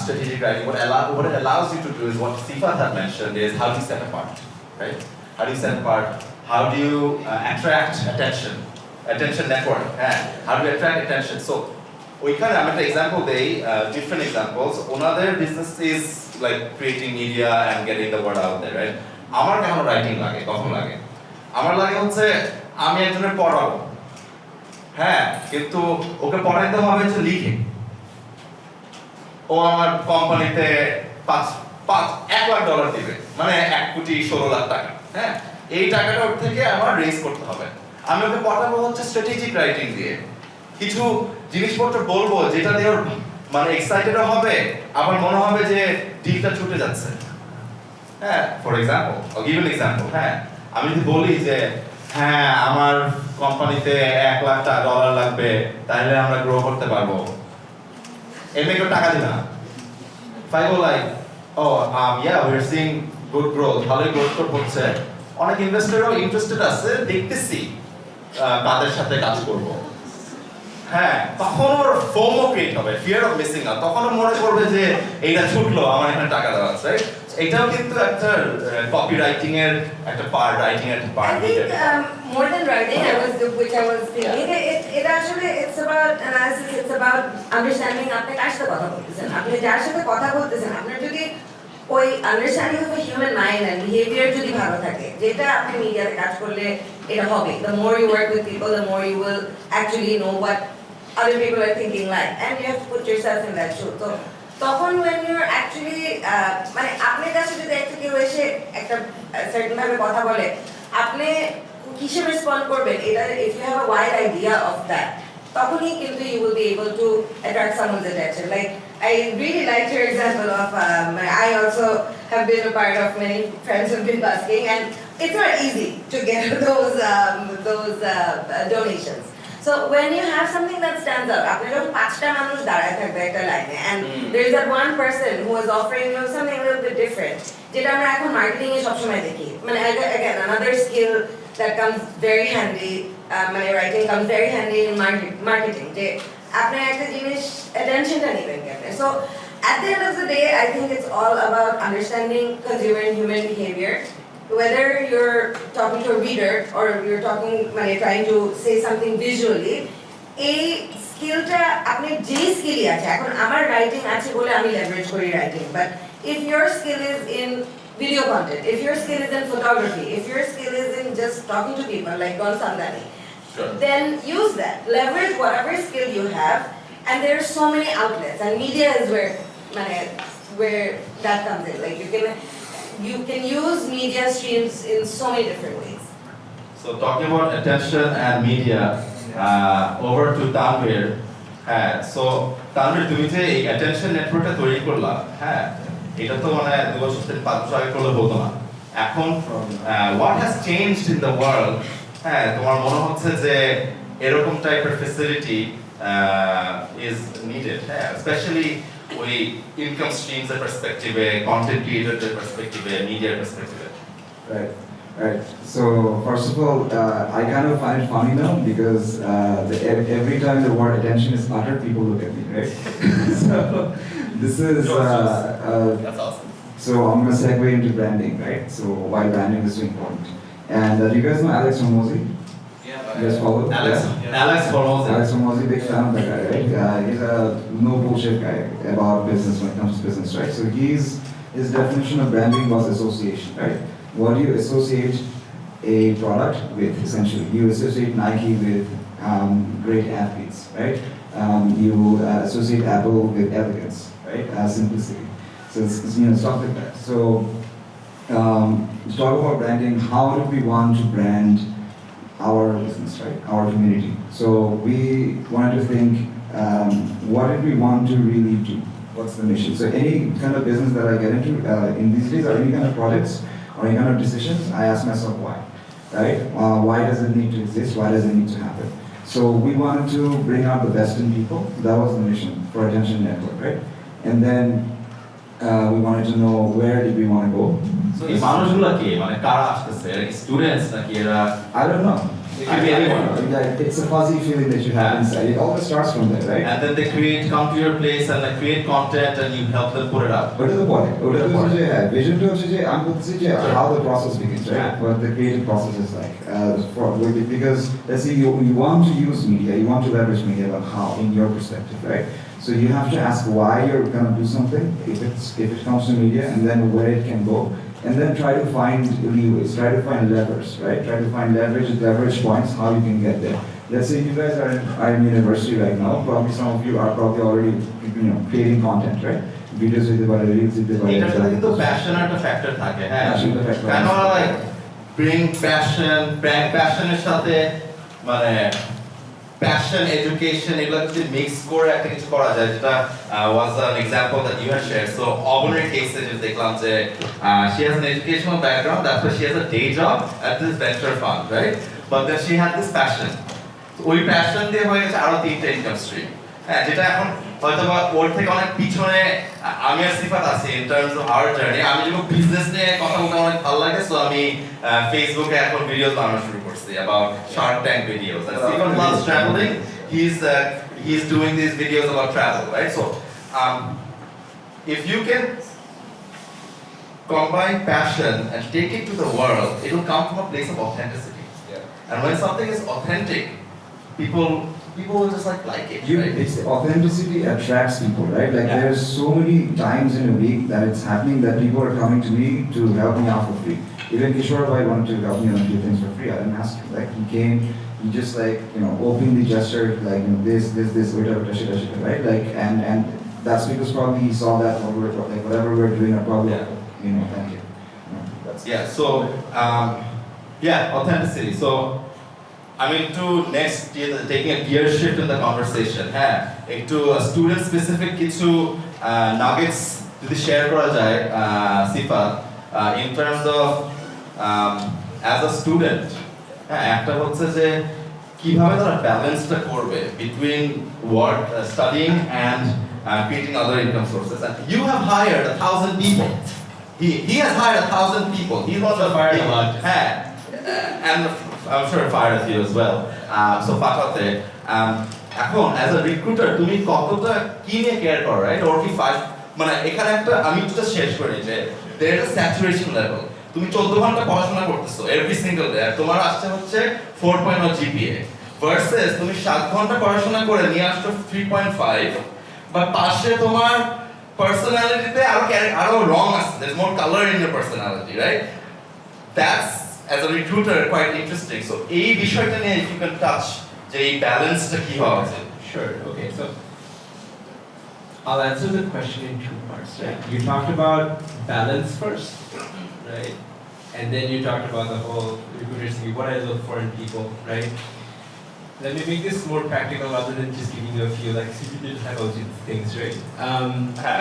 strategic writing, what it allows you to do is what Sifat had mentioned is how do you set apart, right? How do you set apart? How do you attract attention network? How do you attract attention? So ওইখানে আমি একটা example দেই, different examples. Another business is like creating media and getting the word out there, right? আমার কেন writing লাগে, কখন লাগে? আমার লাগে হচ্ছে আমি একজনের পড়াবো, কিন্তু ওকে পড়াইতে হবে হচ্ছে লিখে। ও আমার কোম্পানিতে $1 লাখ দিবে, মানে 1,16,00,000 টাকা, এই টাকাটা ওর থেকে আমার রেজ করতে হবে। আমি ওকে পড়াবো হচ্ছে স্ট্র্যাটেজিক রাইটিং দিয়ে, কিছু জিনিসপত্র বলবো যেটা দিয়ে ওর মানে এক্সাইটেডও হবে, আবার মনে হবে যে ডিলটা ছুটে যাচ্ছে। For example, I'll give you an example. আমি যদি বলি যে আমার কোম্পানিতে $1,00,000 লাগবে, তাহলে আমরা গ্রো করতে পারবো, এমনি কেউ টাকা দিবে না। If I go like, yeah, we're seeing good growth, ভালোই গ্রোথ হচ্ছে, অনেক ইনভেস্টরও ইন্টারেস্টেড আছে, দেখতেছি তাদের সাথে কাজ করব। তখন ওর ফোমো ক্রিয়েট হবে, ফিয়ার অফ মিসিং আউট, তখন মনে করবে যে এইটা ছুটলো, আমার এখানে টাকা দেওয়া আছে, রাইট? এটাও কিন্তু একটা কপি রাইটিং এর একটা পার্ট, রাইটিং এর part. I think more than writing, which I was thinking, it actually it's about analysis, it's about understanding আপনি কার সাথে কথা বলতেছেন, আপনি যার সাথে কথা বলতেছেন, আপনার যদি ওই understanding of human mind and behaviour যদি ভালো থাকে, যেটা আপনি মিডিয়াতে কাজ করলে এটা হবে, the more you work with people, the more you will actually know what other people are thinking like, and you have to put yourself in that shoe. So তখন when you're actually মানে আপনার কাছে যদি একটা কেউ এসে একটা certain ভাবে কথা বলে, আপনি কিসে রেসপন্ড করবেন, এটা if you have a wide idea of that, তখনই কিন্তু you will be able to attract someone's attention. Like I really liked your example of I also have been a part of many friends who've been busking, and it's not easy to get those donations. So when you have something that stands out, আপনি যখন 5টা মানুষ দাঁড়ায় থাকবে একটা লাইনে and there is that one person who is offering you something a little bit different, যেটা আমরা এখন মার্কেটিং এ সবসময় দেখি, মানে again another skill that comes very handy, মানে writing comes very handy in marketing, যে আপনি একটা জিনিস attentionটা নেবেন কেমনে. So at the end of the day, I think it's all about understanding consumer and human behavior. Whether you're talking to a reader or you're talking, trying to say something visually, a skillটা আপনি যে স্কিলই আছে, এখন আমার writing আছে বলে আমি leverage করি writing, but if your skill is in video content, if your skill is in photography, if your skill is in just talking to people like Don Sandani, then use that, leverage whatever skill you have, and there are so many outlets, and media is where that comes in. Like you can use media streams in so many different ways. So talking about attention and media, over to Tanvir. So Tanvir, তুমি যে এই attention networkটা তৈরি করলা, এটা তো 2 বছর থেকে 5 বছর আগে করলে হতো না। এখন what has changed in the world? তোমার মনে হচ্ছে যে এরকম টাইপের facility is needed, especially ওই income streams perspective, content creator perspective, media perspective. Right. So first of all, I kind of find it funny now because every time the word attention is uttered, people look at me, right? So this is That's awesome. so I'm going to segue into branding, right? So why branding is so important. And do you guys know Alex Hormozi? You guys follow? Alex Hormozi. Alex Hormozi, big fan of that guy, right? He's a no bullshit guy about business when it comes to business, right? So his definition of branding was association, right? What do you associate a product with, essentially? You associate Nike with great athletes, right? You associate Apple with elegance, right? Simplicity. So it's stuff like that. So to talk about branding, how do we want to brand our business, right? Our community. So we wanted to think, what did we want to really do? What's the mission? So any kind of business that I get into in these days, or any kind of projects, or any kind of decisions, I ask myself why, right? Why does it need to exist? Why does it need to happen? So we wanted to bring out the best in people. That was the mission for Attention Network, right? And then we wanted to know where did we want to go. So এই মানুষগুলো কি মানে কারা আসছে students নাকি এরা I don't know. It could be anyone. It's a fuzzy feeling that you have inside. It always starts from there, right? And then they come to your place and they create content and you help them put it up. What is the point? Vision to how the process begins, right? What the creative process is like. Because let's say you want to use media, you want to leverage media, but how, in your perspective, right? So you have to ask why you're going to do something, if it comes to media, and then where it can go. And then try to find leeways, try to find levers, right? Try to find leverage points, how you can get there. Let's say you guys are in university right now, probably some of you are probably already, creating content, right? Videos with the reels with the এটাতে কিন্তু passion একটা factor থাকে, কেন like bring প্যাশনের সাথে মানে passion, education, এগুলো যদি mix করে একটা কিছু করা যায়, যেটা was an example that you had shared. So Auburn case যে দেখলাম যে she has an educational background, that's why she has a day job at this venture fund, right? But then she had this passion. So ওই passion দিয়ে হয়ে গেছে আরো 3টা income stream, যেটা এখন হয়তো বা ওর থেকে অনেক পিছনে আমি আর সিফাত আছি in terms of our journey. আমি যখন বিজনেস নিয়ে কথা বলতে অনেক ভালো লাগে, সো আমি ফেসবুকে এখন ভিডিওস বানানো শুরু করছি about Shark Tank videos. And Stephen loves traveling. He's doing these videos about travel, right? So if you can combine passion and take it to the world, it will come from a place of authenticity. And when something is authentic, people will just like it, right? It's authenticity attracts people, right? Like there's so many times in a week that it's happening that people are coming to me to help me out for free. Even Kishore Bhai wanted to help me on a few things for free. I didn't ask him. Like he came, he just like openly gestured like this, right? Like and that's because probably he saw that whatever we're doing are probably thank you. So authenticity. So I mean, to next taking a gear shift in the conversation, একটু student specific কিছু nuggets যদি share করা যায় সিফাত in terms of as a student, একটা হচ্ছে যে কিভাবে তারা ব্যালেন্সটা করবে between work, studying and creating other income sources. And you have hired 1,000 people. He has hired 1,000 people. He's one of the Fired a lot. and I'm sure fired a few as well. So পাঠাতে এখন as a recruiter তুমি কতটা কি নিয়ে care করো, right? Or কি মানে এখানে একটা আমি একটু শেষ করি যে there is a saturation level. তুমি 14 ঘন্টা পড়াশোনা করতেছো every single day, আর তোমার আসছে হচ্ছে 4.0 GPA versus তুমি 7 ঘন্টা পড়াশোনা করে নিয়ে আসছো 3.5, বাট পাশে তোমার পার্সোনালিটিতে আরো রং আছে, there's more color in your personality, right? That's as a recruiter quite interesting. So এই বিষয়টা নিয়ে if you can touch যে এই ব্যালেন্সটা কি হওয়া উচিত. Sure. Okay. So I'll answer the question in two parts. Right. You talked about balance first, right? And then you talked about the whole recruiter CV, what I look for in people, right? Let me make this more practical rather than just giving you a few like CPD type of things, right?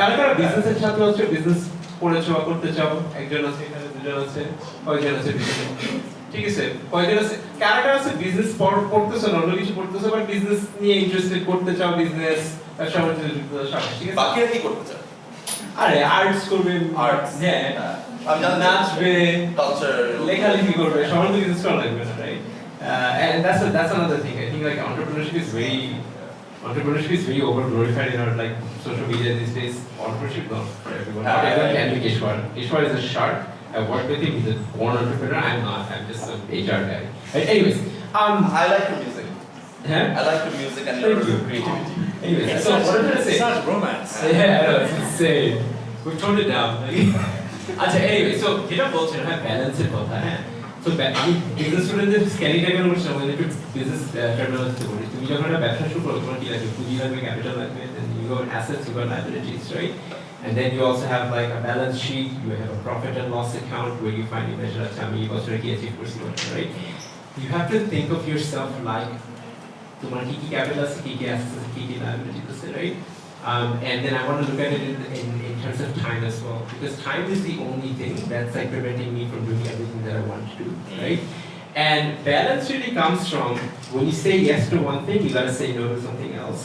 কারা business এর ছাত্র হচ্ছে, business পড়েছো বা করতে চাও, একজন আছে এখানে, দুজন আছে, কয়জন আছে দুজন, ঠিক আছে? কয়জন আছে, কারা আছে business পড়তেছো না, অন্য কিছু পড়তেছো বাট business নিয়ে ইন্টারেস্টেড, করতে চাও business, ব্যবসা বাণিজ্য ঠিক আছে? বাকিরা কি করতে চায়? আরে আর্টস করবে, Arts. হ্যাঁ, আমি জানি নাচবে, কালচার, লেখালেখি করবে, সবার তো business করা লাগবে না, right? And that's another thing. I think like entrepreneurship is very over glorified in our like social media these days. Entrepreneurship not for everyone. Not everyone can be Ishwar. Ishwar is a shark. I worked with him. He's a born entrepreneur. I'm not. I'm just an HR guy. Right? Anyways, I like your music. huh? I like your music and Thank your you. creativity. Anyways, It's so what did I say? such romance. Yeah, I know, it's insane. We've toned it down. আচ্ছা, anyway, so যেটা বলছেন হ্যাঁ ব্যালেন্সের কথা, হ্যাঁ। So আমি business স্টুডেন্টদের স্ক্যানি টাইপের বলছি না, একটু বিজনেস টার্মিনোলজিতে বলি। তুমি যখন একটা ব্যবসা শুরু করো তোমার কি লাগবে? পুঁজি লাগবে, ক্যাপিটাল লাগবে, then you go in assets, you go in liabilities, right? And then you also have like a balance sheet, you have a profit and loss account where you find measure আচ্ছা আমি এই বছরে কি achieve করছি, right? You have to think of yourself like তোমার কি কি capital আছে, কি কি অ্যাসেটস আছে, কি কি লায়াবিলিটিস আছে, right? And then I want to look at it in terms of time as well, because time is the only thing that's like preventing me from doing everything that I want to do, right? And balance really comes from when you say yes to one thing, you gotta say no to something else,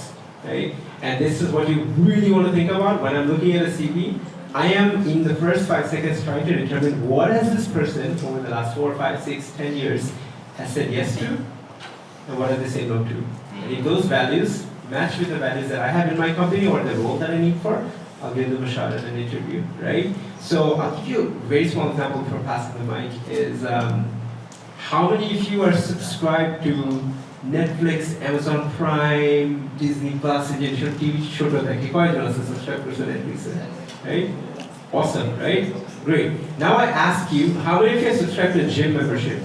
right? And this is what you really want to think about when I'm looking at a CV. I am in the first 5 seconds trying to determine what has this person over the last 4, 5, 6, 10 years has said yes to, and what have they said no to. And if those values match with the values that I have in my company or the role that I need for, I'll give them a shot at an interview, right? So I'll give you a very small example before passing the mic is how many of you are subscribed to Netflix, Amazon Prime, Disney Plus, and your TV show that you can subscribe to Netflix, right? Awesome, right? Great. Now I ask you, how many of you are subscribed to a gym membership?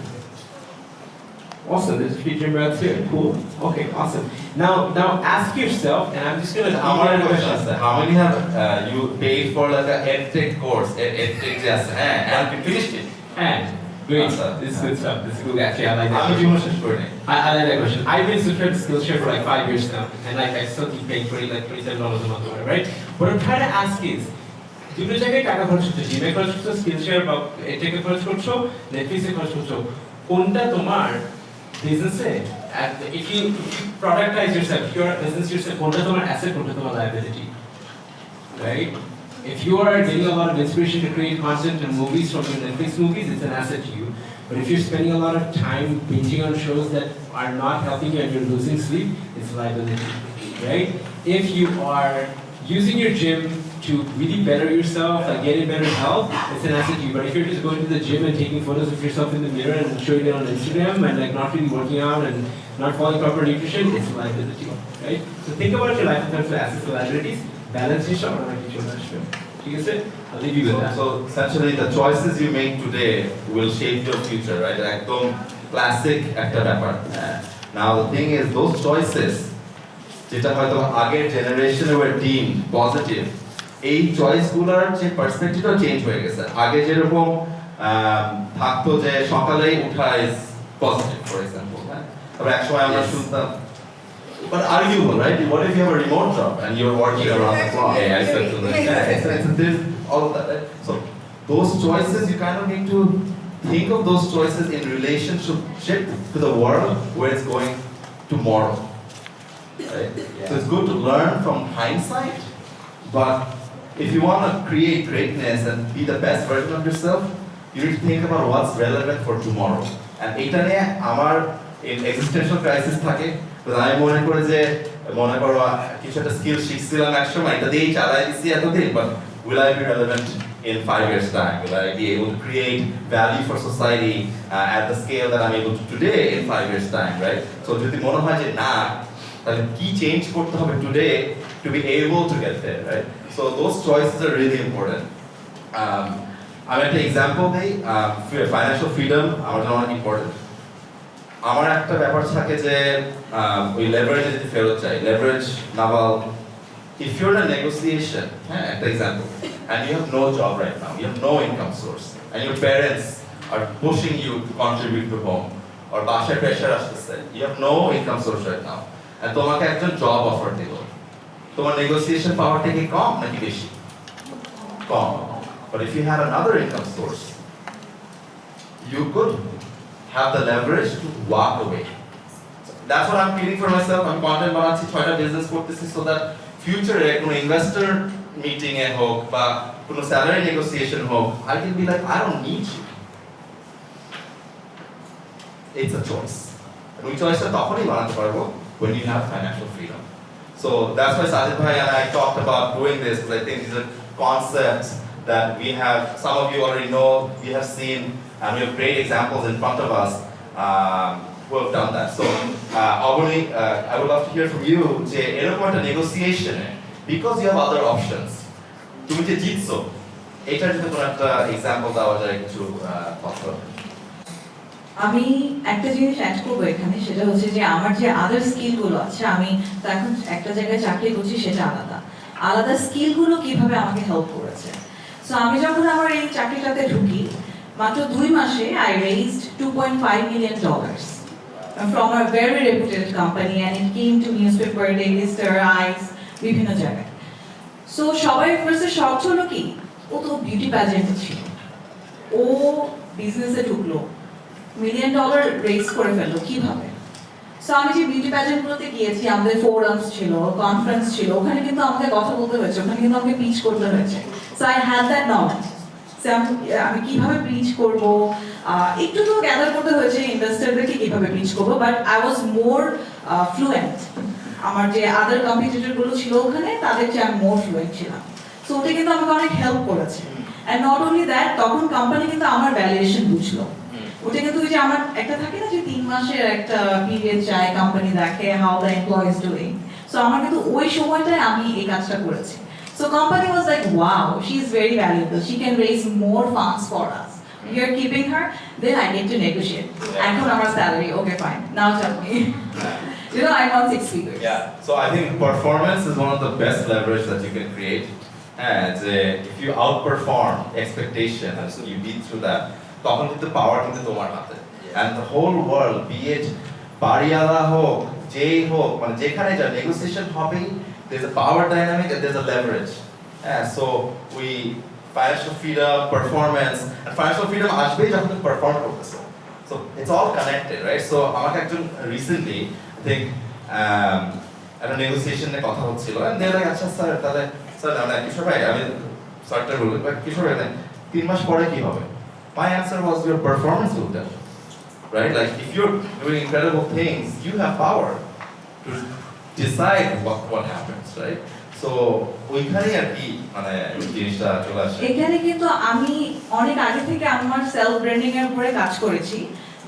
Awesome, there's a few gym rats here. Cool. Okay, awesome. Now ask yourself, and I'm just gonna How many questions? How many have you paid for like a EdTech course? EdTech, yes, and you finished it. And great. Awesome. This is good stuff. This is good. Actually, I like that. I'm a question. gymnast for it. I like that question. I've been subscribed to Skillshare for like 5 years now, and like I still keep paying $27 a month or whatever, right? What I'm trying to ask is, দুটো জায়গায় টাকা খরচ করছো, জিমে খরচ করছো, স্কিলশেয়ার বা এটেকে খরচ করছো, নেটফ্লিক্সে খরচ করছো, কোনটা তোমার বিজনেসে? If you productize yourself, if you're a business yourself, কোনটা তোমার asset, কোনটা তোমার liability, right? If you are getting a lot of inspiration to create content and movies from your Netflix movies, it's an asset to you. But if you're spending a lot of time binging on shows that are not helping you and you're losing sleep, it's a liability, right? If you are using your gym to really better yourself, like getting better health, it's an asset to you. But if you're just going to the gym and taking photos of yourself in the mirror and showing it on Instagram and like not really working out and not following proper nutrition, it's a liability, right? So think about your life in terms of assets and liabilities. Balance your shot on I'll leave you with that. So essentially, the choices you make today will shape your future, right? Ekdom classic একটা ব্যাপার. Now the thing is, those choices, যেটা হয়তো আগের জেনারেশনে were deemed positive, এই চয়েসগুলোর যে পার্সপেক্টিভটা change হয়ে গেছে। আগে যেরকম থাকতো যে সকালেই উঠা is positive, for example. তবে একসময় আমরা শুনতাম, but arguable, right? What if you have a remote job and you're working around the clock? Yeah, I said to that. There's all of that, right? So those choices, you kind of need to think of those choices in relationship to the world where it's going tomorrow. Right? So it's good to learn from hindsight, but if you want to create greatness and be the best version of yourself, you need to think about what's relevant for tomorrow. And এটা নিয়ে আমার existential crisis থাকে, but আমি মনে করি যে মনে করো কিছু একটা স্কিল শিখছিলাম একসময়, এটা দিয়েই চালাই দিচ্ছি এতদিন, but will I be relevant in 5 years time? Will I be able to create value for society at the scale that I'm able to today in 5 years time, right? So যদি মনে হয় যে না, তাহলে কি চেঞ্জ করতে হবে today to be able to get there, right? So those choices are really important. আমি একটা এক্সাম্পল দিই, ফাইন্যান্সিয়াল ফ্রিডম আমার জন্য অনেক ইম্পর্টেন্ট। আমার একটা ব্যাপার থাকে যে ওই লেভারেজ যদি ফেরত চাই, leverage naval, if you're in a negotiation, একটা example, and you have no job right now, you have no income source, and your parents are pushing you to contribute to home, or বাসায় pressure আসতেছে, you have no income source right now, and তোমাকে একজন job offer দিল, তোমার negotiation power কি কম নাকি বেশি? কম। But if you had another income source, you could have the leverage to walk away. So that's what I'm feeling for myself. I'm content বানাচ্ছি, 6টা business করতেছি, so that future কোনো investor meeting এ হোক বা কোনো salary negotiation হোক, I can be like, I don't need you. It's a choice. And ওই choice টা তখনই বানাতে পারবো when you have financial freedom. So that's why Sajid Bhai and I talked about doing this, because I think these are concepts that we have, some of you already know, we have seen, and we have great examples in front of us who have done that. So, Abuni, I would love to hear from you, যে এরকম একটা negotiation, because you have other options, তুমি যে জিতছো, এটার যদি কোনো একটা example দেওয়া যায় কিছু কথা। আমি একটা জিনিস অ্যাড করবো এখানে, সেটা হচ্ছে যে আমার যে আদার স্কিলগুলো আছে, আমি তো এখন একটা জায়গায় চাকরি করছি, সেটা আলাদা আলাদা স্কিলগুলো কিভাবে আমাকে হেল্প করেছে। সো আমি যখন আমার এই চাকরিটাতে ঢুকি, মাত্র 2 মাসে I raised $2.5 million from a very reputed company, and it came to newspaper, daily star, eyes, বিভিন্ন জায়গায়। সো সবাই ফার্স্টে শক হলো কি, ও তো বিউটি প্যাজেন্টে ছিল, ও বিজনেসে ঢুকলো, $1 million রেজ করে ফেললো কিভাবে। সো আমি যে বিউটি প্যাজেন্টগুলোতে গিয়েছি, আমাদের ফোরামস ছিল, কনফারেন্স ছিল, ওখানে কিন্তু আমাকে কথা বলতে হয়েছে, ওখানে কিন্তু আমাকে পিচ করতে হয়েছে। So I had that knowledge. So আমি কিভাবে পিচ করবো, একটু তো গ্যাদার করতে হয়েছে ইনভেস্টরদেরকে কিভাবে পিচ করবো, but I was more fluent. আমার যে আদার কম্পিটিটরগুলো ছিল ওখানে, তাদের চেয়ে আমি মোর ফ্লুয়েন্ট ছিলাম। সো ওটা কিন্তু আমাকে অনেক হেল্প করেছে। অ্যান্ড নট অনলি দ্যাট, তখন কোম্পানি কিন্তু আমার ভ্যালুয়েশন বুঝলো। ওটা কিন্তু ওই যে আমার একটা থাকে না যে 3 মাসের একটা পিরিয়ড চাই, কোম্পানি দেখে how the employee is doing. So আমার কিন্তু ওই সময়টায় আমি এই কাজটা করেছি। So company was like, wow, she is very valuable. She can raise more funds for us. We are keeping her. Then I need to negotiate. I put our salary. Okay, fine. Now tell me. You know, I'm on 6 figures. Yeah. So I think performance is one of the best leverage that you can create. And if you outperform expectation and so you beat through that, তখন কিন্তু পাওয়ার কিন্তু তোমার হাতে। And the whole world, be it বাড়িওয়ালা হোক, যেই হোক, মানে যেখানে যা negotiation হবে, there's a power dynamic and there's a leverage. So we financial freedom, performance, and financial freedom আসবে যখন তুমি perform করতেছো. So it's all connected, right? So আমাকে একজন recently, I think, একটা negotiation এ কথা হচ্ছিল, and they're like, আচ্ছা স্যার, তাহলে স্যার না কিশোর ভাই, আমি স্যারটা বলবো, কিশোর ভাই 3 মাস পরে কি হবে? My answer was, your performance will tell, right? Like if you're doing incredible things, you have power to decide what happens, right? So ওইখানে আর কি মানে জিনিসটা চলে আসে। এখানে কিন্তু আমি অনেক আগে থেকে আমার সেলফ ব্র্যান্ডিং এর উপরে কাজ করেছি,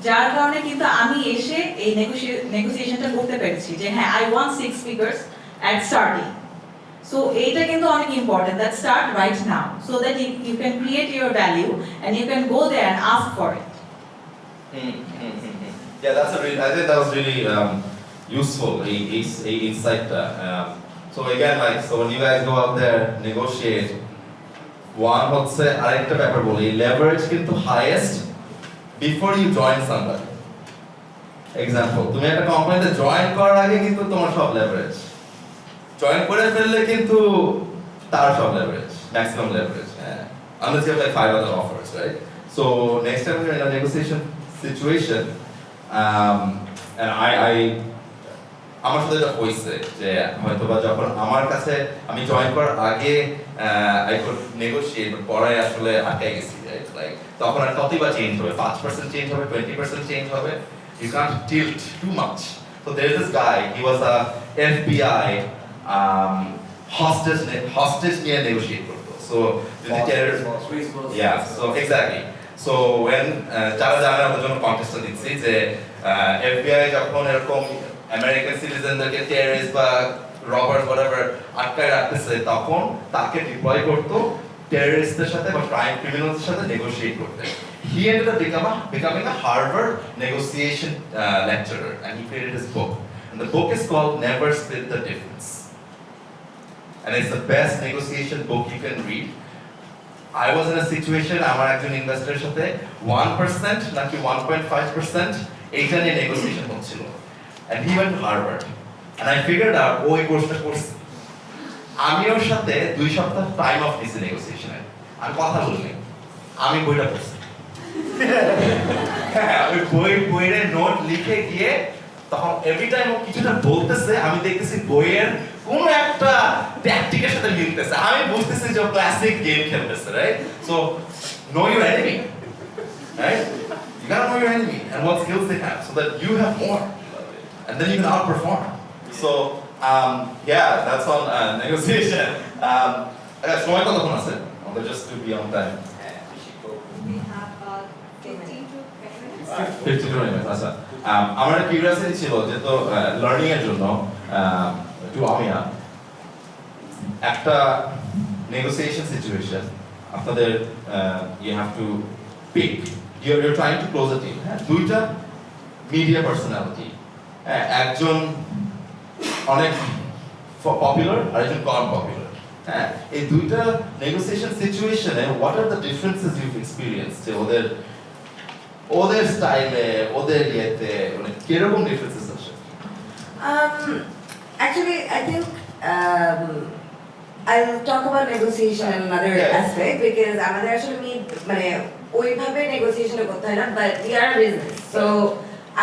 যার কারণে কিন্তু আমি এসে এই নেগোসিয়েশনটা করতে পেরেছি যে হ্যাঁ, I want 6 figures at starting. So এইটা কিন্তু অনেক important, that start right now so that you can create your value and you can go there and ask for it. Yeah, that's a really, I think that was really useful insight. So again, like, so when you guys go out there, negotiate, one হচ্ছে আরেকটা ব্যাপার বলি, leverage কিন্তু highest before you join somebody. Example, তুমি একটা কোম্পানিতে join করার আগে কিন্তু তোমার সব leverage, জয়েন করে ফেললে কিন্তু তার সব leverage, maximum leverage, unless you have like 5 other offers, right? So next time you're in a negotiation situation, and I আমার সাথে এটা হয়েছে যে হয়তোবা যখন আমার কাছে আমি জয়েন করার আগে আই কুড নেগোশিয়েট বাট পরে আসলে আটকে গেছি রাইট লাইক তখন আর কতই বা চেঞ্জ হবে 5% চেঞ্জ হবে 20% চেঞ্জ হবে you can't tilt too much so there is this guy he was a FBI hostage নিয়ে negotiate করতো so যদি terrorist yeah so exactly so when যারা জানে ওদের জন্য কন্টেস্টটা দিচ্ছি যে FBI যখন এরকম আমেরিকান সিটিজেনদেরকে টেররিস্ট বা রবার্স whatever আটকায় রাখতেছে তখন তাকে ডিপ্লয় করতো টেররিস্টদের সাথে বা ক্রাইম ক্রিমিনালসদের সাথে নেগোশিয়েট করতে he ended up becoming a Harvard negotiation lecturer and he created his book and the book is called Never Split the Difference and it's the best negotiation book you can read I was in a situation আমার একজন ইনভেস্টরের সাথে 1% নাকি 1.5% এইটা নিয়ে negotiation হচ্ছিল and he went to Harvard and I figured out ওই কোর্সটা করছে আমি ওর সাথে 2 সপ্তাহ টাইম অফ নিছি নেগোসিয়েশনে আমি কথা বলিনি আমি বইটা পড়ছি হ্যাঁ আমি বইয়ের নোট লিখে গিয়ে তখন এভরি টাইম ও কিছুটা বলতেছে আমি দেখতেছি বইয়ের কোন একটা ট্যাকটিকের সাথে মিলতেছে আমি বুঝতেছি যে ক্লাসিক গেম খেলতেছে right so know your enemy right you gotta know your enemy and what skills they have so that you have more and then you can outperform so yeah that's on negotiation সময় কতক্ষণ আছে আমাদের just to be on time We have 15 to 20 minutes. 50 to 20 minutes আচ্ছা আমার একটা curiosity ছিল যে তো লার্নিং এর জন্য একটু আমিয়া একটা নেগোসিয়েশন সিচুয়েশন আপনাদের you have to pick you're trying to close a deal দুইটা মিডিয়া পার্সোনালিটি একজন অনেক পপুলার আর একজন কম পপুলার হ্যাঁ এই দুইটা নেগোসিয়েশন সিচুয়েশনে what are the differences you experience যে ওদের স্টাইলে ওদের ইয়েতে মানে কিরকম ডিফারেন্সেস আছে Actually, I think I'll talk about negotiation in another aspect because আমাদের আসলে মানে ওইভাবে negotiation করতে হয় না but we are a business so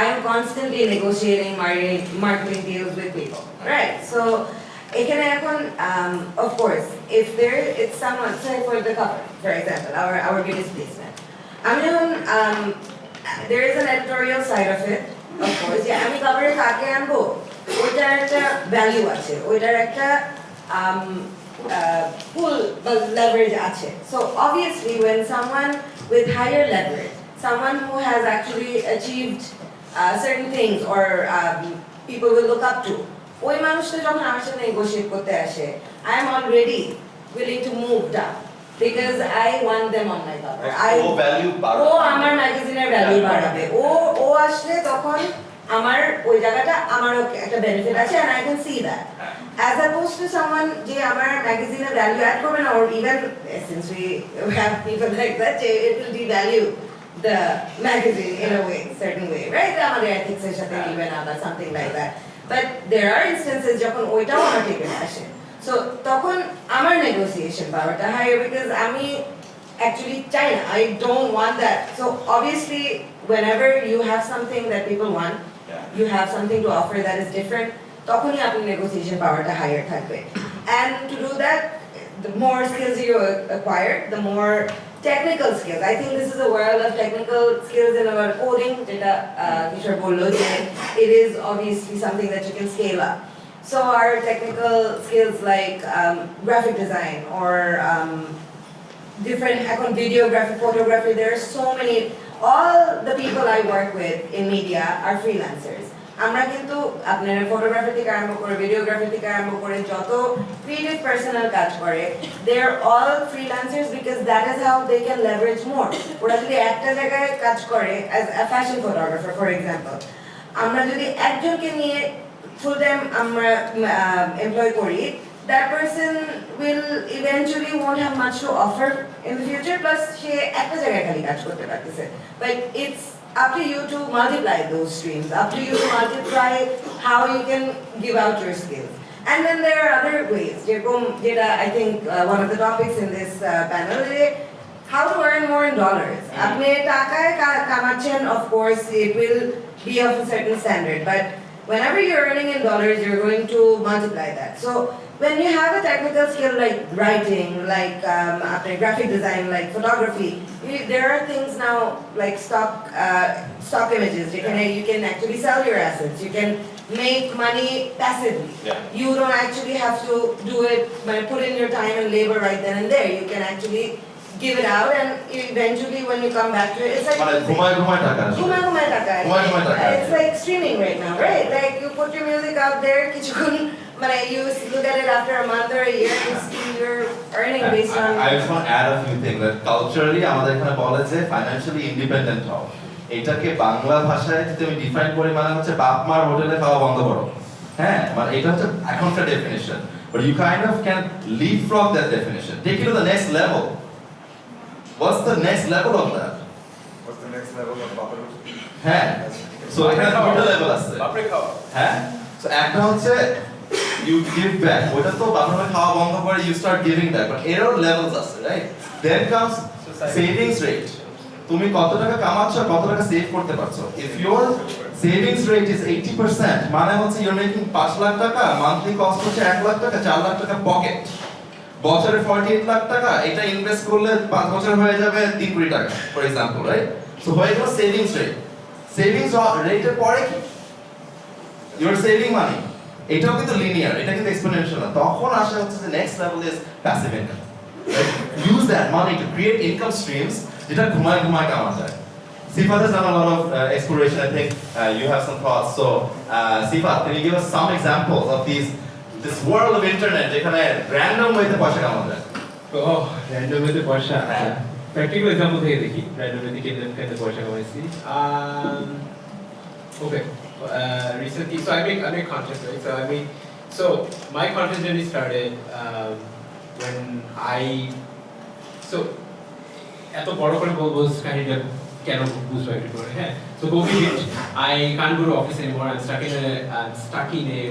I am constantly negotiating marketing deals with people right so এখানে এখন of course if it's someone say for the cover for example our biggest placement আমি যখন there is an editorial side of it of course যে আমি কভারে কাকে আনবো ওইটার একটা ভ্যালু আছে ওইটার একটা pull leverage আছে so obviously when someone with higher leverage someone who has actually achieved certain things or people will look up to ওই মানুষটা যখন আমার সাথে নেগোশিয়েট করতে আসে I am already willing to move down because I want them on my cover ও value ও আমার ম্যাগাজিনের ভ্যালু বাড়াবে ও আসলে তখন আমার ওই জায়গাটা আমারও একটা বেনিফিট আছে and I can see that as opposed to someone যে আমার ম্যাগাজিনে ভ্যালু অ্যাড করবে না or even since we have people like that it will devalue the magazine in a way certain way right আমাদের ethics এর সাথে মিলবে না বা something like that but there are instances যখন ওইটাও আমার থেকে আসে so তখন আমার negotiation powerটা higher because আমি actually চাই না I don't want that so obviously whenever you have something that people want you have something to offer that is different তখনই আপনার negotiation powerটা higher থাকবে and to do that the more skills you acquire the more technical skills I think this is a world of technical skills in about coding যেটা কিশোর বললো যে it is obviously something that you can scale up so our technical skills like graphic design or different videography photography there are so many all the people I work with in media are freelancers আমরা কিন্তু আপনার photography থেকে আরম্ভ করে videography থেকে আরম্ভ করে যত ক্রিয়েটিভ পার্সোনাল কাজ করে they are all freelancers because that is how they can leverage more ওরা যদি একটা জায়গায় কাজ করে as a fashion photographer for example আমরা যদি একজনকে নিয়ে full time আমরা এমপ্লয় করি that person will eventually won't have much to offer in the future plus সে একটা জায়গায় খালি কাজ করতে পারতেছে but it's up to you to multiply those streams up to you to multiply how you can give out your skills and then there are other ways যেরকম যেটা I think one of the topics in this panel is how to earn more in dollars আপনি টাকায় কামাচ্ছেন of course it will be of a certain standard but whenever you're earning in dollars, you're going to multiply that. So when you have a technical skill like writing, like graphic design, like photography, there are things now like stock images. You can actually sell your assets. You can make money passively. Yeah. You don't actually have to do it, put in your time and labor right then and there. You can actually give it out, and eventually when you come back to it, it's like ঘুমায় টাকা আসে। ঘুমায় টাকা. ঘুমায় টাকা। It's like streaming right now, right? Like you put your music out there, কিছুক্ষণ, you look at it after a month or a year, you see you're earning based on. I just want to add a few things that culturally আমাদের এখানে বলে যে financially independent হও। এটাকে বাংলা ভাষায় যদি আমি ডিফাইন করি মানে হচ্ছে বাপ মার হোটেলে খাওয়া বন্ধ করো। হ্যাঁ, মানে এটা হচ্ছে এখনকার definition. But you kind of can leapfrog that definition. Take it to the next level. What's the next level of that? What's the next level of Babaru? হ্যাঁ, so এখানে দুটো level আছে। বাপরে খাওয়া। হ্যাঁ, so একটা হচ্ছে you give back. ওটা তো বাপরে খাওয়া বন্ধ করে you start giving back. But এরও levels আছে, right? Then comes savings rate. তুমি কত টাকা কামাচ্ছ আর কত টাকা সেভ করতে পারছো। If your savings rate is 80%, মানে হচ্ছে you're making 5 লাখ টাকা, monthly cost হচ্ছে 1 লাখ টাকা, 4 লাখ টাকা পকেট। বছরে 48 লাখ টাকা, এটা ইনভেস্ট করলে 5 বছর হয়ে যাবে 3 কোটি টাকা ফর एग्जांपल, রাইট? সো হয়ে গেল সেভিংস রেট। সেভিংস রেটের পরে কি? ইউর সেভিং মানি। এটাও কিন্তু লিনিয়ার, এটা কিন্তু এক্সপোনেনশিয়াল না। তখন আসে হচ্ছে যে next level is passive income. Use that money to create income streams যেটা ঘুমায় কামা যায়। Sifat has done a lot of exploration. I think you have some thoughts. So, Sifat, can you give us some examples of this world of internet? যেখানে random way তে পয়সা কামানো যায়। Random way তে পয়সা। Practical example থেকে দেখি random way থেকে কেমনে পয়সা কামাইছি। Okay. Recently, so I make content, right? So my content journey started when এত বড় করে বলবো কাহিনীটা কেন বুঝবো একটু করে, হ্যাঁ? So COVID hit, I can't go to office anymore. I'm stuck in a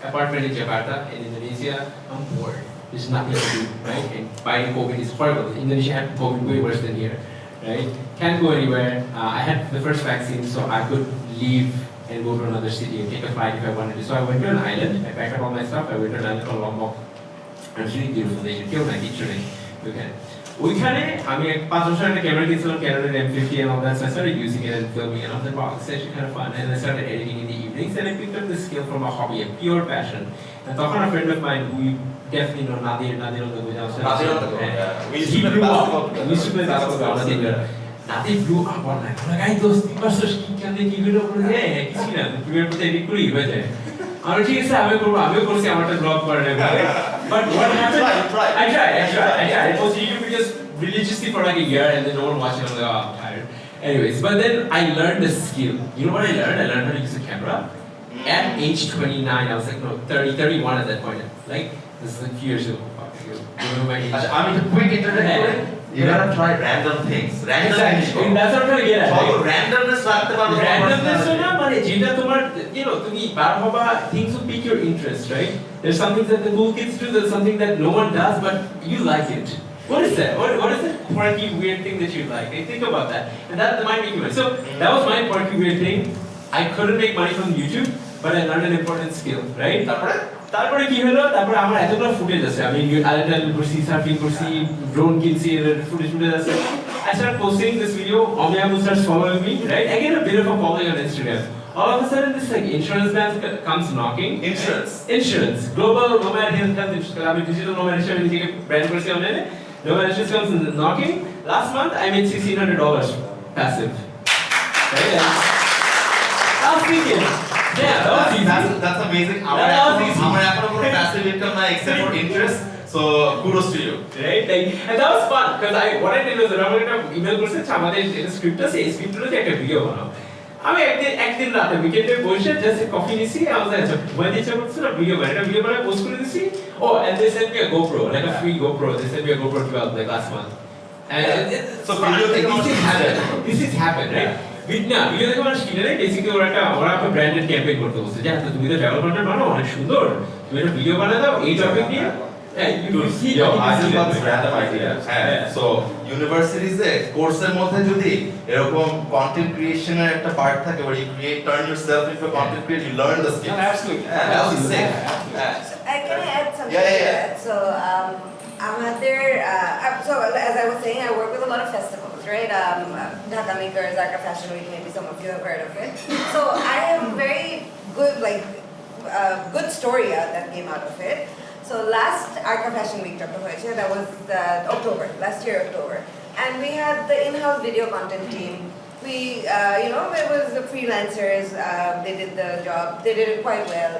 apartment in Jakarta in Indonesia. I'm bored. There's nothing to do, right? And by COVID is horrible. Indonesia had COVID way worse than here, right? Can't go anywhere. I had the first vaccine, so I could leave and go to another city and take a flight if I wanted to. So I went to an island. I packed up all my stuff. I went to an island called Lombok. It's really beautiful. They should kill my teacher. Okay. ওইখানে আমি 5 বছর একটা camera কিনছিলাম, Canon M50 and all that, so I started using it and filming and I was like, wow, it's actually kind of fun. And I started editing in the evenings and I picked up this skill from a hobby, a pure passion. And তখন a friend of mine who you definitely know, Nadir on the go down. We used to play basketball. Nadir blew up on like, guys, those people are so কি হলো বলে কিছু না, premier প্রতি edit করি হয়ে যায়। আমি ঠিক আছে আমিও করছি আমারটা ব্লগ করে নেব। But what happened? I tried. I posted YouTube videos religiously for like a year and then no one watched it. I'm like, oh, I'm tired. Anyways, but then I learned the skill. You know what I learned? I learned how to use a camera. At age 29, I was like, no, 31 at that point. Like, this is a few years ago. You know my age. I mean, to quick internet, you gotta try random things. Exactly. That's what I'm trying to get at. Randomness রাখতে পারবে। Randomness না মানে যেটা তোমার, তুমি বার হবা, things will pique your interest, right? There's something that the cool kids do, there's something that no one does, but you like it. What is that? What is that quirky, weird thing that you like? Think about that. And that might make you money. So that was my quirky, weird thing. I couldn't make money from YouTube, but I learned an important skill, right? তারপরে কি হলো? তারপরে আমার এতগুলো footage আছে। আমি island করছি, surfing করছি, ড্রোন কিনছি, ফুটেজ আছে। I started posting this video. Omiyabu starts following me, right? I get a bit of a following on Instagram. All of a sudden, this like insurance man comes knocking. Insurance. Global nomad health insurance. I mean, digital nomad insurance. You get brand person on it. Nomad insurance comes knocking. Last month, I made $1,600 passive. Right? I was thinking, yeah, that was easy. That's amazing. That was easy. আমার এখনো কোনো passive income নাই except for interest. So kudos to you. Right? Like, and that was fun because what I did was আমি একটা email করছি আমাদের একটা script আছে, এই স্ক্রিপ্টে একটা ভিডিও বানাও। আমি একদিন রাতে উইকেন্ডে বসে জাস্ট কফি নিছি, আমি আচ্ছা ঘুমাইতে ইচ্ছা করছিল ভিডিও বানাই পোস্ট করে দিছি। Oh, and they sent me a GoPro, like a free GoPro. They sent me a GoPro 12 like last month. And So video this is happened, right? Video দেখে মানুষ কিনে নেয়, বেসিক্যালি ওরা একটা ব্র্যান্ডেড ক্যাম্পেইন করতে বলছে যে তুমি তো ট্রাভেল কন্টেন্ট বানাও অনেক সুন্দর, তুমি একটা ভিডিও বানায় দাও এই টপিক নিয়ে, Yeah, you see. Yo, I just got this random idea. হ্যাঁ, so universities এ কোর্সের মধ্যে যদি এরকম content creation এর একটা part থাকে where you turn yourself into a content creator, you learn the skills. Absolutely. Yeah, that would be sick. Yeah. Can I add something Yeah, yeah, to yeah. that? So, so as I was saying, I work with a lot of festivals, right? Dhaka Makers, Arca Fashion Week, maybe some of you have heard of it. So I have very good, good story that came out of it. So last Arca Fashion Week, that was October, last year October. And we had the in-house video content team. We, it was the freelancers, they did the job, they did it quite well.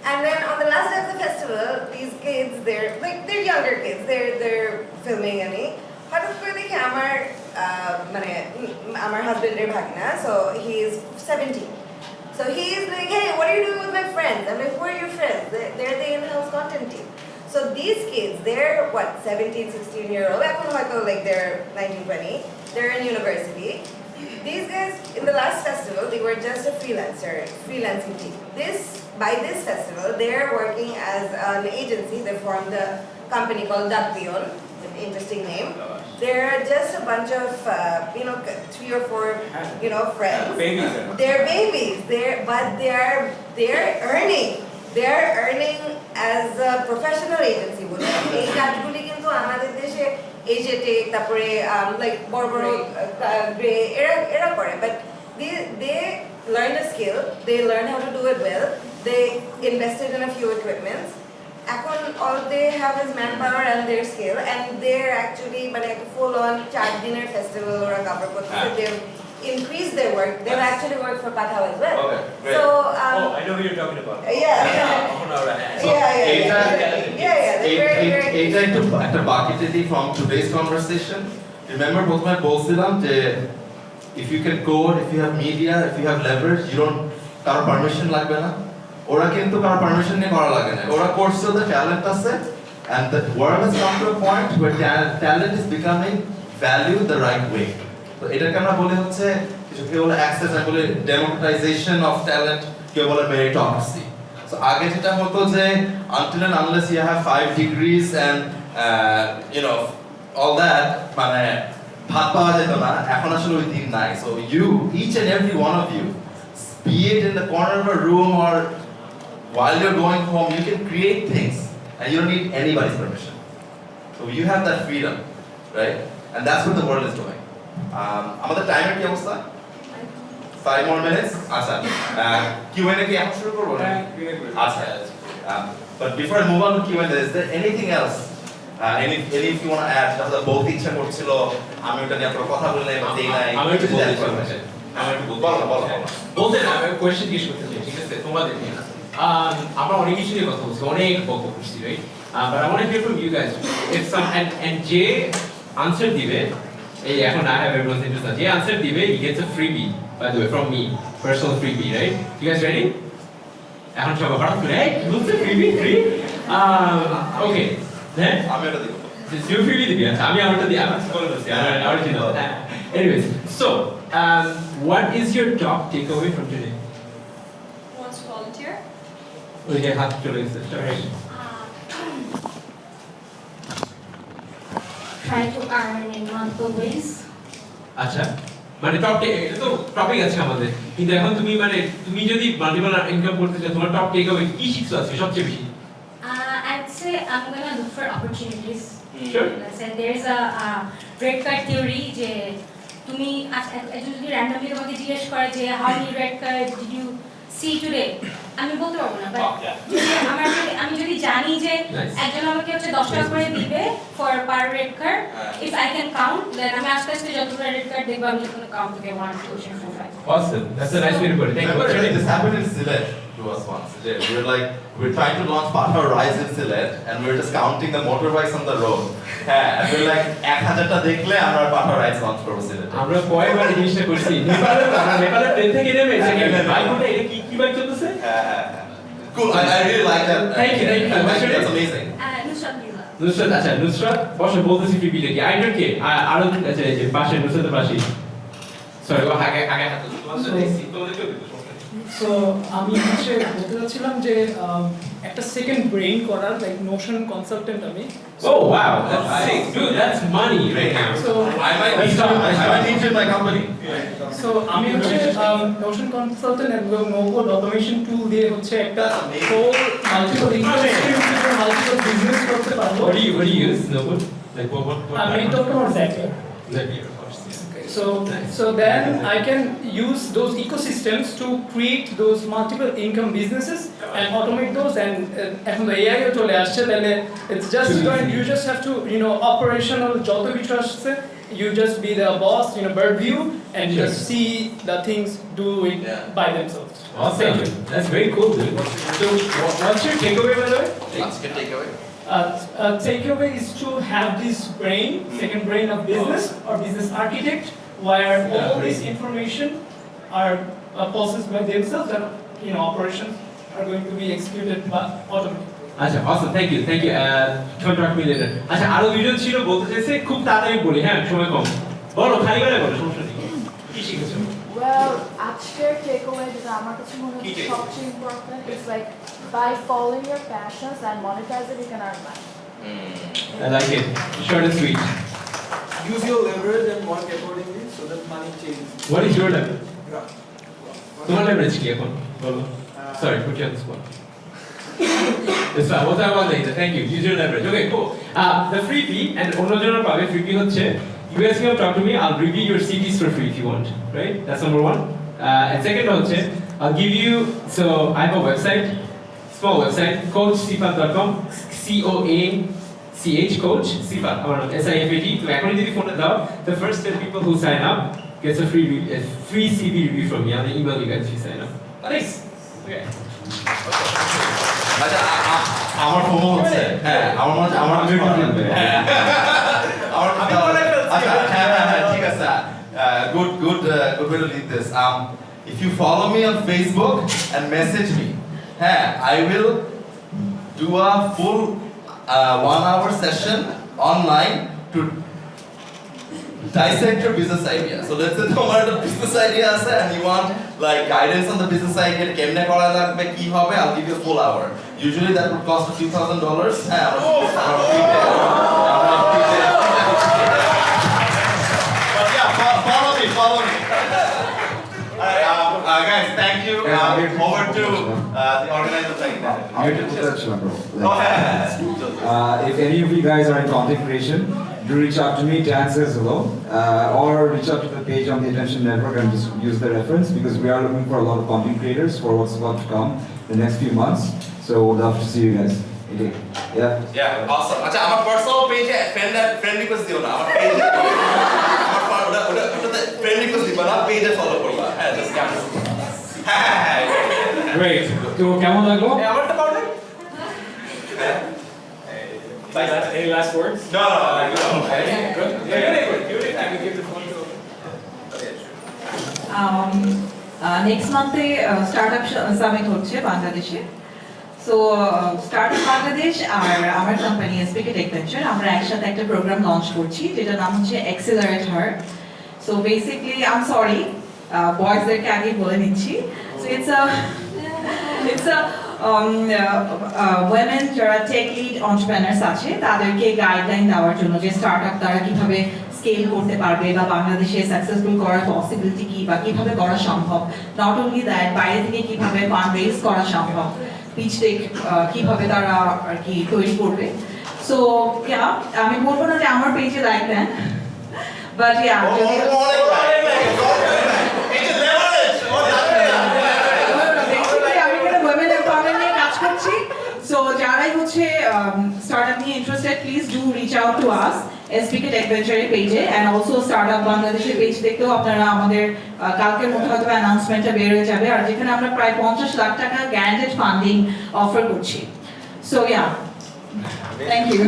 And then on the last day of the festival, these kids, they're younger kids, they're filming and হঠাৎ করে দেখি আমার হাজবেন্ডের ভাগনা, so he's 17. So he's like, hey, what are you doing with my friends? I'm like, who are your friends? They're the in-house content team. So these kids, they're what, 17, 16-year-old, like they're 19, 20, they're in university. These guys, in the last festival, they were just a freelancing team. By this festival, they're working as an agency. They formed a company called Dakpion, an interesting name. They're just a bunch of, 3 or 4, friends. Babies. They're babies. But they're earning. They're earning as a professional agency. এই কাজগুলি কিন্তু আমাদের দেশে Aztec তারপরে বড় বড় grey এরা করে, but they learn a skill, they learn how to do it well, they invested in a few equipments. এখন all they have is manpower and their skill, and they're actually a full-on 4 dinner festival ওরা cover করতেছে. They've increased their work. They've actually worked for Pathao as well. Okay, great. So I know who you're talking about. yeah. এইটা They're এইটা একটু একটা বাকি দিই from today's conversation. Remember প্রথমে বলছিলাম যে if you can code, if you have media, if you have leverage, you don't কারো পারমিশন লাগবে না। ওরা কিন্তু কারো পারমিশন নিয়ে করা লাগে না। ওরা করছে ওদের ট্যালেন্ট আছে, and the world has come to a point where talent is becoming valued the right way. তো এটাকে আমরা বলি হচ্ছে কেউ বলে অ্যাক্সেস, আর বলে ডেমোক্রেটাইজেশন অফ ট্যালেন্ট, কেউ বলে মেরিটোক্রেসি। সো আগে যেটা হতো যে until and unless you have 5 degrees and all that, মানে ভাত পাওয়া যেত না। এখন আসলে ওই দিন নাই। So you, each and every one of you, be it in the corner of a room or while you're going home, you can create things and you don't need anybody's permission. So you have that freedom, right? And that's what the world is doing. আমাদের টাইমের কি অবস্থা? 5 more minutes. আচ্ছা, Q&A কি এখন শুরু করব না? আচ্ছা, but before I move on to Q&A, is there anything else? If you want to add, তাহলে বলতে ইচ্ছা করছিল, আমি ওটা নিয়ে আপনার কথা বললে বা দেই নাই। আমি একটু বলতে চাই। বলতে না, আমি কোয়েশ্চেন জিজ্ঞেস করতে চাই, ঠিক আছে? তোমাদের নিয়ে না। আমরা অনেক কিছু নিয়ে কথা বলছি, অনেক বক্তব্য করছি, right? But I want to hear from you guys. If some and Jay answer দিবে, এই এখন I have everyone's interest. Jay answer দিবে, he gets a freebie, by the way, from me, personal freebie, right? You guys ready? এখন সবাই হঠাৎ করে, hey, বলছে freebie, free? Okay, then আমি এটা দিব। you freebie দিবি, আচ্ছা আমি আমারটা দিই, আমি বলে দিচ্ছি, আমার চিন্তা। Anyways, so what is your top takeaway from today? Who wants to volunteer? ওই যে হাত চলে গেছে, sorry. Try to earn in multiple ways. আচ্ছা, মানে এটা তো টপিক আছে আমাদের, কিন্তু এখন তুমি যদি মাল্টিপল ইনকাম করতে চাও, তোমার টপ টেকঅ্যাওয়ে কি শিখছো আজকে সবচেয়ে বেশি? I'd say I'm gonna look for opportunities. Sure. Let's say there's a red card theory যে তুমি একজন যদি randomly তোমাকে জিজ্ঞেস করে যে how many red cards did you see today, আমি বলতে পারবো না, বাট আমি যদি জানি যে একজন আমাকে হচ্ছে 10 টাকা করে দিবে for per red card, if I can count, then আমি আস্তে আস্তে যতগুলো red card দেখবো আমি যখন count থেকে 1 2 3 4 5. Awesome, that's a nice way to put it. Thank you for sharing. This happened in Sylhet to us once. We're trying to launch Pathao Rise in Sylhet, and we're just counting the motorbikes on the road. And we're like, 1000 টা দেখলে আমরা Pathao Rise launch করব Sylhet. আমরা কয়বার এই জিনিসটা করছি, নেপালের ট্রেন থেকে নেমে বাইকটা এটা কি বাইক চলতেছে? Cool, I really like that. Thank you. That's amazing. Nusrat, আচ্ছা নুসরাত বসে বলতেছি ফ্রিবিটা কি আইডল কে আরো আছে যে পাশে নুসরাতের পাশে। সরি আগে হাত তোমাদের দেখছি তোমাদেরকেও দিতে সমস্যা নেই। সো আমি হচ্ছে বলতে চাচ্ছিলাম যে একটা সেকেন্ড ব্রেইন করার লাইক নোশন কনসালটেন্ট আমি Oh wow, that's sick. Dude, that's money right now. So I might need you in my company. So আমি হচ্ছে নোশন কনসালটেন্ট এবং নোকোড অটোমেশন টুল দিয়ে হচ্ছে একটা whole multiple industry multiple business করতে পারবো What do you use? No good. Like what? আমি talk about Zapier. Zapier, of course. Yeah. So then I can use those ecosystems to create those multiple income businesses and automate those and এখন তো AI ও চলে আসছে তাহলে it's just going you just have to operational যত কিছু আসছে you just be the boss bird view and just see the things do it by themselves. Awesome. That's very cool, dude. So what's your takeaway by the way? Let's get takeaway. Takeaway is to have this brain, second brain of business or business architect, where all this information are processed by themselves and operations are going to be executed by automated. আচ্ছা awesome, thank you. Talk me later. আচ্ছা আরো দুজন ছিল বলতে চাইছে খুব তাড়াতাড়ি বলি হ্যাঁ সময় কম বলো খালি করে বলো সমস্যা নেই কি শিখেছো Well, আজকের takeaway যেটা আমার কাছে মনে কি হচ্ছে takeaway? সবচেয়ে important is like by following your passions and monetize it you can earn money. I like it, short and sweet. Use your leverage and work accordingly so that money changes. What is your level? তোমার leverage কি এখন বলো sorry put you on the spot. That's fine. What I want later. Thank you. Use your leverage. Okay, cool. The freebie and অন্যজনের পাবে freebie হচ্ছে you guys can talk to me. I'll review your CVs for free if you want. Right? That's number one. And second হচ্ছে I'll give you. So I have a website, small website, coachsifat.com. COACH coach Sifat. SIFAT. So এখনই যদি ফোনে দাও, the first 10 people who sign up gets a free CV review from me. I'll email you guys if you sign up. Thanks. Okay. আচ্ছা আমার phone হচ্ছে হ্যাঁ আমার মনে হচ্ছে আমার হ্যাঁ আমার আচ্ছা হ্যাঁ ঠিক আছে good way to lead this if you follow me on Facebook and message me I will do a full 1 hour session online to dissect your business idea. So let's say তোমার একটা business idea আছে and you want like guidance on the business idea কেমনে করা লাগবে কি হবে I'll give you a full hour. Usually that would cost a few $1,000. হ্যাঁ But yeah, follow me. Guys, thank you. Over to the organizer. If any of you guys are in content creation, do reach out to me, Dan says hello, or reach out to the page on the Attention Network and just use the reference because we are looking for a lot of content creators for what's about to come the next few months. So we'd love to see you guys. Okay. Yeah, awesome. আচ্ছা আমার personal পেজে friend request দিও না আমার পেজে ওটা friend request দিবা না পেজে ফলো করবা হ্যাঁ জাস্ট হ্যাঁ Great. তো কেমন লাগলো? আমারটা powder Any last words? No. Good. Yeah, I can give the phone to. Next মান্থে স্টার্টআপ সামিট হচ্ছে বাংলাদেশে সো স্টার্টআপ বাংলাদেশ আর আমার কোম্পানি এসপিকে টেক ভেঞ্চার আমরা একসাথে একটা প্রোগ্রাম লঞ্চ করছি যেটার নাম হচ্ছে accelerate her so basically I am sorry বয়েজদেরকে আগে বলে নিচ্ছি সো ইটস আ women যারা টেক লিড এন্টারপ্রেনার্স আছে তাদেরকে গাইডলাইন দেওয়ার জন্য যে স্টার্টআপ তারা কিভাবে স্কেল করতে পারবে বা বাংলাদেশে সাকসেসফুল করার পসিবিলিটি কি বা কিভাবে করা সম্ভব নট অনলি দ্যাট বাইরে থেকে কিভাবে ফান্ড রেজ করা সম্ভব পিচ ডেক কিভাবে তারা আর কি তৈরি করবে সো ইয়া আমি বলবো না যে আমার পেজে লাইক দেন বাট ইয়া So যারাই হচ্ছে স্টার্টআপ নিয়ে interested please do reach out to us SPK tech ভেঞ্চারের পেজে এন্ড অলসো স্টার্টআপ বাংলাদেশের পেজ দেখতেও আপনারা আমাদের কালকের মধ্যে হয়তো অ্যানাউন্সমেন্টটা বের হয়ে যাবে আর যেখানে আমরা প্রায় 50 লাখ টাকা গ্যারান্টেড ফান্ডিং অফার করছি সো ইয়া থ্যাংক ইউ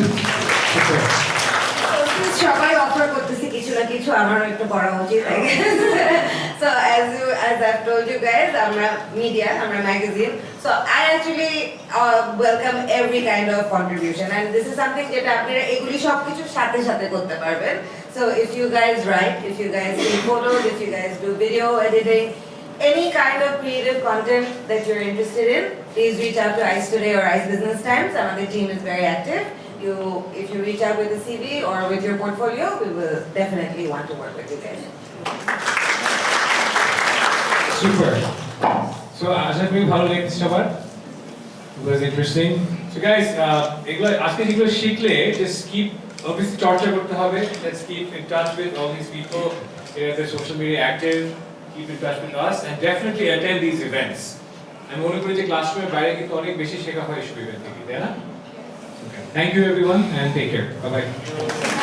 সবাই অফার করতেছে কিছু না কিছু আমারও একটু করা উচিত so as I've told you guys আমরা media আমরা magazine so I actually welcome every kind of contribution and this is something যেটা আপনারা এগুলি সবকিছুর সাথে সাথে করতে পারবেন So if you guys write, if you guys take photos, if you guys do video editing, any kind of creative content that you're interested in, please reach out to ICE Today or ICE Business Times. Our team is very active. If you reach out with a CV or with your portfolio, we will definitely want to work with you guys. Super. So আশা করি ভালো লেগেছে সবার। It was interesting. So guys, এগুলো আজকে যেগুলো শিখলে just keep obviously চর্চা করতে হবে. Let's keep in touch with all these people. They're social media active. Keep in touch with us and definitely attend these events. আমি মনে করি যে ক্লাসরুমের বাইরে কিন্তু অনেক বেশি শেখা হয় এসব ইভেন্ট থেকে, তাই না? Okay. Thank you everyone and take care. Bye bye.